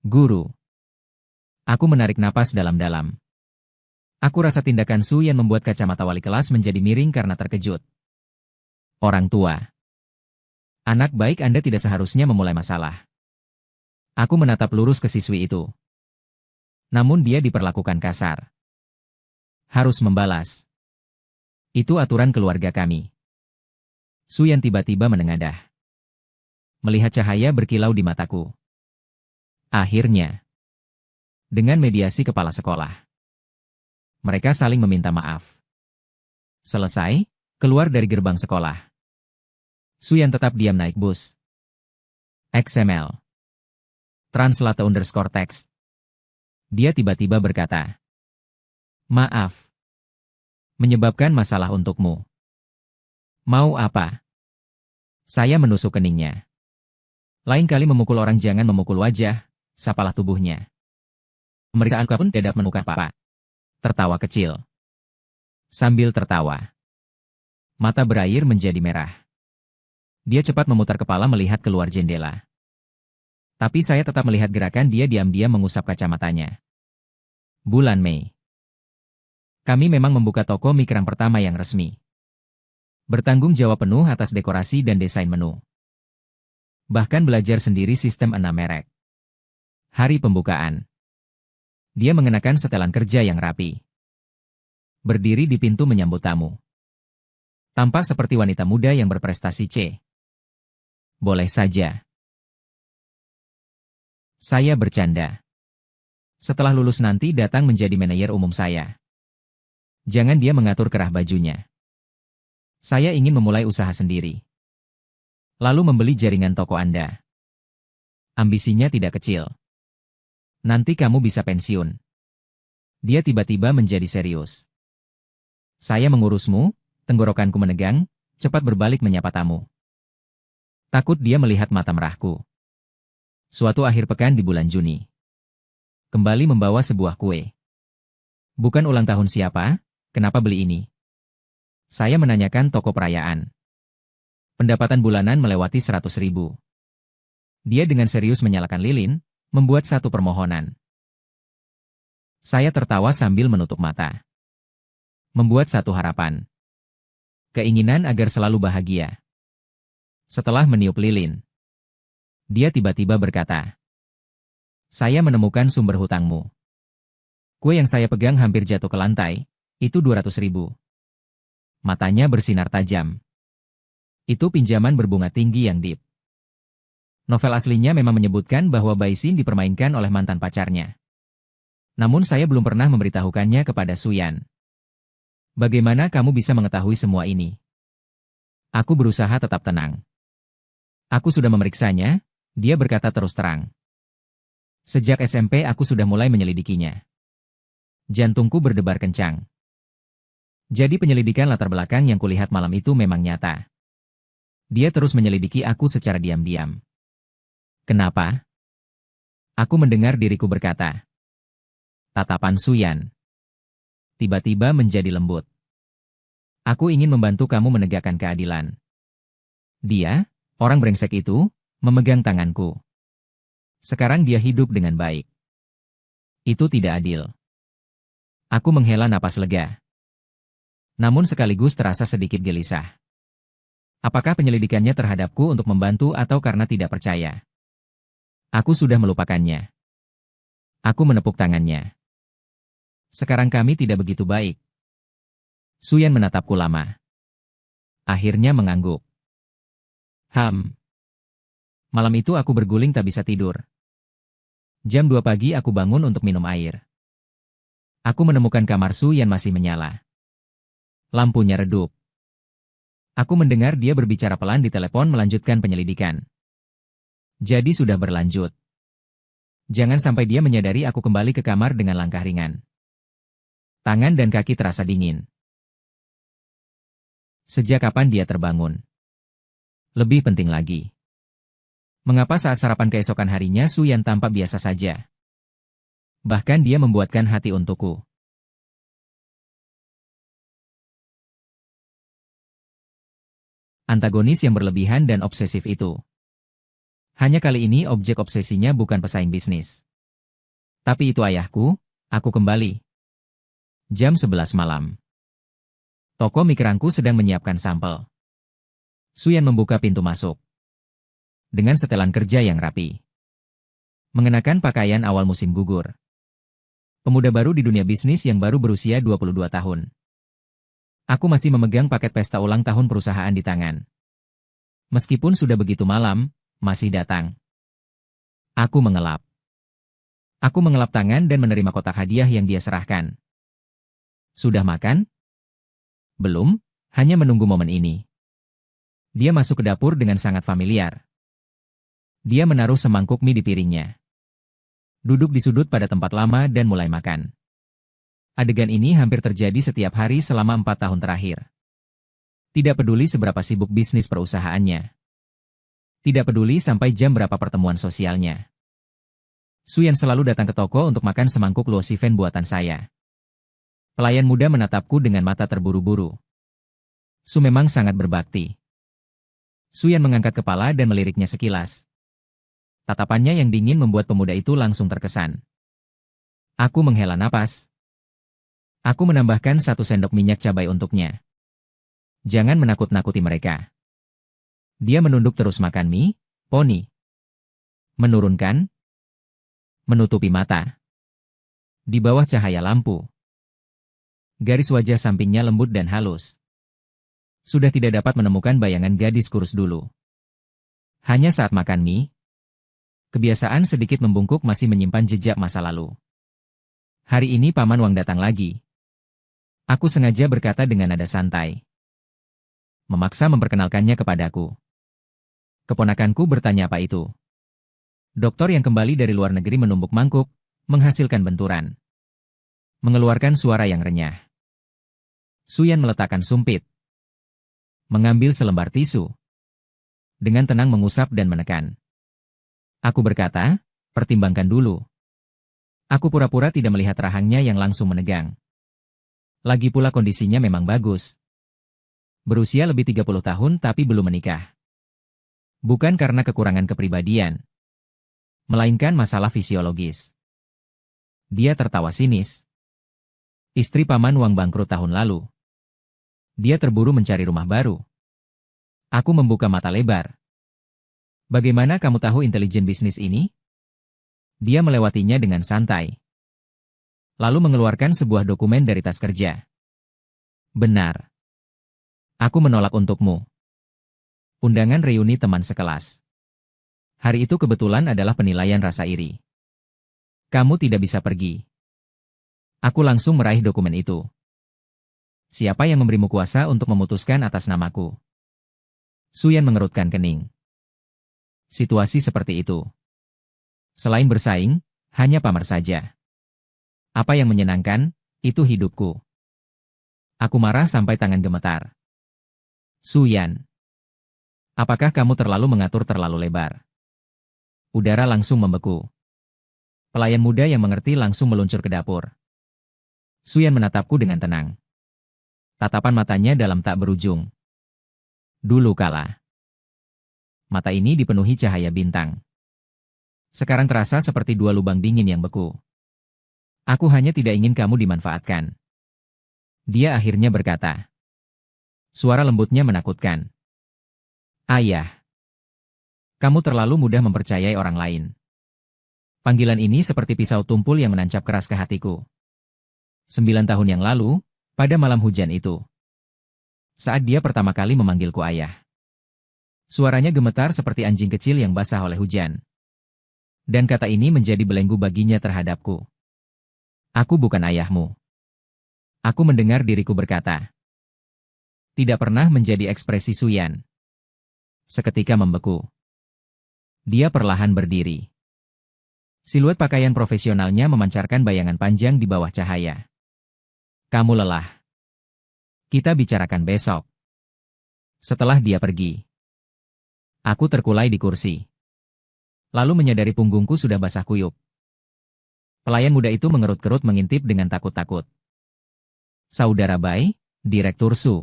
Guru. Aku menarik napas dalam-dalam. Aku rasa tindakan Suyan membuat kacamata wali kelas menjadi miring karena terkejut. Orang tua. Anak baik Anda tidak seharusnya memulai masalah. Aku menatap lurus ke siswi itu. Namun dia diperlakukan kasar. Harus membalas. Itu aturan keluarga kami. Suyan tiba-tiba menengadah. Melihat cahaya berkilau di mataku. Akhirnya. Dengan mediasi kepala sekolah. Mereka saling meminta maaf. Selesai, keluar dari gerbang sekolah. Suyan tetap diam naik bus. XML. Translate_text. Dia tiba-tiba berkata. Maaf. Menyebabkan masalah untukmu. Mau apa? Saya menusuk keningnya. Lain kali memukul orang jangan memukul wajah, sapalah tubuhnya. Pemeriksaan pun tidak menemukan apa-apa. Tertawa kecil. Sambil tertawa. Mata berair menjadi merah. Dia cepat memutar kepala melihat keluar jendela. Tapi saya tetap melihat gerakan dia diam-diam mengusap kacamatanya. Bulan Mei. Kami memang membuka toko mie kerang pertama yang resmi. Bertanggung jawab penuh atas dekorasi dan desain menu. Bahkan belajar sendiri sistem 6 merek. Hari pembukaan. Dia mengenakan setelan kerja yang rapi. Berdiri di pintu menyambut tamu. Tampak seperti wanita muda yang berprestasi C. Boleh saja. Saya bercanda. Setelah lulus nanti datang menjadi manajer umum saya. Jangan dia mengatur kerah bajunya. Saya ingin memulai usaha sendiri. Lalu membeli jaringan toko Anda. Ambisinya tidak kecil. Nanti kamu bisa pensiun. Dia tiba-tiba menjadi serius. Saya mengurusmu, tenggorokanku menegang, cepat berbalik menyapa tamu. Takut dia melihat mata merahku. Suatu akhir pekan di bulan Juni. Kembali membawa sebuah kue. Bukan ulang tahun siapa, kenapa beli ini? Saya menanyakan toko perayaan. Pendapatan bulanan melewati 100.000. Dia dengan serius menyalakan lilin, membuat satu permohonan. Saya tertawa sambil menutup mata. Membuat satu harapan. Keinginan agar selalu bahagia. Setelah meniup lilin, dia tiba-tiba berkata, saya menemukan sumber hutangmu. Kue yang saya pegang hampir jatuh ke lantai, itu 200.000. Matanya bersinar tajam. Itu pinjaman berbunga tinggi yang deep. Novel aslinya memang menyebutkan bahwa Baisin dipermainkan oleh mantan pacarnya. Namun saya belum pernah memberitahukannya kepada Suyan. Bagaimana kamu bisa mengetahui semua ini? Aku berusaha tetap tenang. Aku sudah memeriksanya, dia berkata terus terang. Sejak SMP aku sudah mulai menyelidikinya. Jantungku berdebar kencang. Jadi penyelidikan latar belakang yang kulihat malam itu memang nyata. Dia terus menyelidiki aku secara diam-diam. Kenapa? Aku mendengar diriku berkata. Tatapan Suyan tiba-tiba menjadi lembut. Aku ingin membantu kamu menegakkan keadilan. Dia, orang brengsek itu, memegang tanganku. Sekarang dia hidup dengan baik. Itu tidak adil. Aku menghela napas lega. Namun sekaligus terasa sedikit gelisah. Apakah penyelidikannya terhadapku untuk membantu atau karena tidak percaya? Aku sudah melupakannya. Aku menepuk tangannya. Sekarang kami tidak begitu baik. Suyan menatapku lama. Akhirnya mengangguk. Malam itu aku berguling tak bisa tidur. Jam 2 pagi aku bangun untuk minum air. Aku menemukan kamar Suyan masih menyala. Lampunya redup. Aku mendengar dia berbicara pelan di telepon melanjutkan penyelidikan. Jadi sudah berlanjut. Jangan sampai dia menyadari aku kembali ke kamar dengan langkah ringan. Tangan dan kaki terasa dingin. Sejak kapan dia terbangun? Lebih penting lagi. Mengapa saat sarapan keesokan harinya Suyan tampak biasa saja? Bahkan dia membuatkan hati untukku. Antagonis yang berlebihan dan obsesif itu. Hanya kali ini objek obsesinya bukan pesaing bisnis. Tapi itu ayahku, aku kembali. Jam 11 malam. Toko Mikrangku sedang menyiapkan sampel. Suyan membuka pintu masuk. Dengan setelan kerja yang rapi. Mengenakan pakaian awal musim gugur. Pemuda baru di dunia bisnis yang baru berusia 22 tahun. Aku masih memegang paket pesta ulang tahun perusahaan di tangan. Meskipun sudah begitu malam, masih datang. Aku mengelap. Aku mengelap tangan dan menerima kotak hadiah yang dia serahkan. Sudah makan? Belum, hanya menunggu momen ini. Dia masuk ke dapur dengan sangat familiar. Dia menaruh semangkuk mie di piringnya. Duduk di sudut pada tempat lama dan mulai makan. Adegan ini hampir terjadi setiap hari selama 4 tahun terakhir. Tidak peduli seberapa sibuk bisnis perusahaannya. Tidak peduli sampai jam berapa pertemuan sosialnya. Suyan selalu datang ke toko untuk makan semangkuk luosifen buatan saya. Pelayan muda menatapku dengan mata terburu-buru. Su memang sangat berbakti. Suyan mengangkat kepala dan meliriknya sekilas. Tatapannya yang dingin membuat pemuda itu langsung terkesan. Aku menghela napas. Aku menambahkan 1 sendok minyak cabai untuknya. Jangan menakut-nakuti mereka. Dia menunduk terus makan mie, Poni. Menurunkan. Menutupi mata. Di bawah cahaya lampu. Garis wajah sampingnya lembut dan halus. Sudah tidak dapat menemukan bayangan gadis kurus dulu. Hanya saat makan mie, kebiasaan sedikit membungkuk masih menyimpan jejak masa lalu. Hari ini Paman Wang datang lagi. Aku sengaja berkata dengan nada santai. Memaksa memperkenalkannya kepadaku. Keponakanku bertanya apa itu. Dokter yang kembali dari luar negeri menumbuk mangkuk, menghasilkan benturan. Mengeluarkan suara yang renyah. Suyan meletakkan sumpit. Mengambil selembar tisu. Dengan tenang mengusap dan menekan. Aku berkata, pertimbangkan dulu. Aku pura-pura tidak melihat rahangnya yang langsung menegang. Lagi pula kondisinya memang bagus. Berusia lebih 30 tahun tapi belum menikah. Bukan karena kekurangan kepribadian. Melainkan masalah fisiologis. Dia tertawa sinis. Istri Paman Wang bangkrut tahun lalu. Dia terburu mencari rumah baru. Aku membuka mata lebar. Bagaimana kamu tahu intelijen bisnis ini? Dia melewatinya dengan santai. Lalu mengeluarkan sebuah dokumen dari tas kerja. Benar. Aku menolak untukmu. Undangan reuni teman sekelas. Hari itu kebetulan adalah penilaian rasa iri. Kamu tidak bisa pergi. Aku langsung meraih dokumen itu. Siapa yang memberimu kuasa untuk memutuskan atas namaku? Suyan mengerutkan kening. Situasi seperti itu. Selain bersaing, hanya pamar saja. Apa yang menyenangkan, itu hidupku. Aku marah sampai tangan gemetar. Suyan. Apakah kamu terlalu mengatur terlalu lebar? Udara langsung membeku. Pelayan muda yang mengerti langsung meluncur ke dapur. Suyan menatapku dengan tenang. Tatapan matanya dalam tak berujung. Dulu kala. Mata ini dipenuhi cahaya bintang. Sekarang terasa seperti 2 lubang dingin yang beku. Aku hanya tidak ingin kamu dimanfaatkan. Dia akhirnya berkata. Suara lembutnya menakutkan. Ayah. Kamu terlalu mudah mempercayai orang lain. Panggilan ini seperti pisau tumpul yang menancap keras ke hatiku. 9 tahun yang lalu, pada malam hujan itu. Saat dia pertama kali memanggilku ayah. Suaranya gemetar seperti anjing kecil yang basah oleh hujan. Dan kata ini menjadi belenggu baginya terhadapku. Aku bukan ayahmu. Aku mendengar diriku berkata. Tidak pernah menjadi ekspresi Suyan. Seketika membeku. Dia perlahan berdiri. Siluet pakaian profesionalnya memancarkan bayangan panjang di bawah cahaya. Kamu lelah. Kita bicarakan besok. Setelah dia pergi. Aku terkulai di kursi. Lalu menyadari punggungku sudah basah kuyup. Pelayan muda itu mengerut-kerut mengintip dengan takut-takut. Saudara Bai, Direktur Su.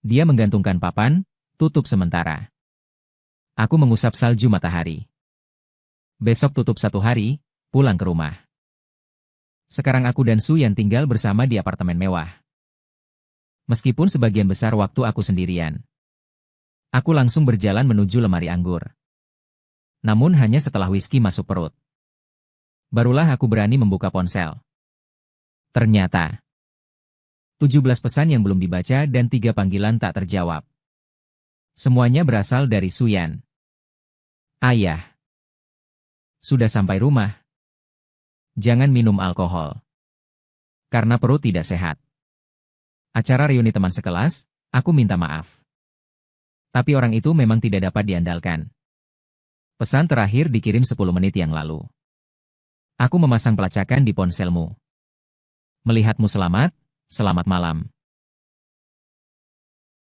Dia menggantungkan papan, tutup sementara. Aku mengusap salju matahari. Besok tutup 1 hari, pulang ke rumah. Sekarang aku dan Su Yan tinggal bersama di apartemen mewah. Meskipun sebagian besar waktu aku sendirian. Aku langsung berjalan menuju lemari anggur. Namun hanya setelah whisky masuk perut. Barulah aku berani membuka ponsel. Ternyata 17 pesan yang belum dibaca dan 3 panggilan tak terjawab. Semuanya berasal dari Su Yan. Ayah. Sudah sampai rumah. Jangan minum alkohol. Karena perut tidak sehat. Acara reuni teman sekelas, aku minta maaf. Tapi orang itu memang tidak dapat diandalkan. Pesan terakhir dikirim 10 menit yang lalu. Aku memasang pelacakan di ponselmu. Melihatmu selamat, selamat malam.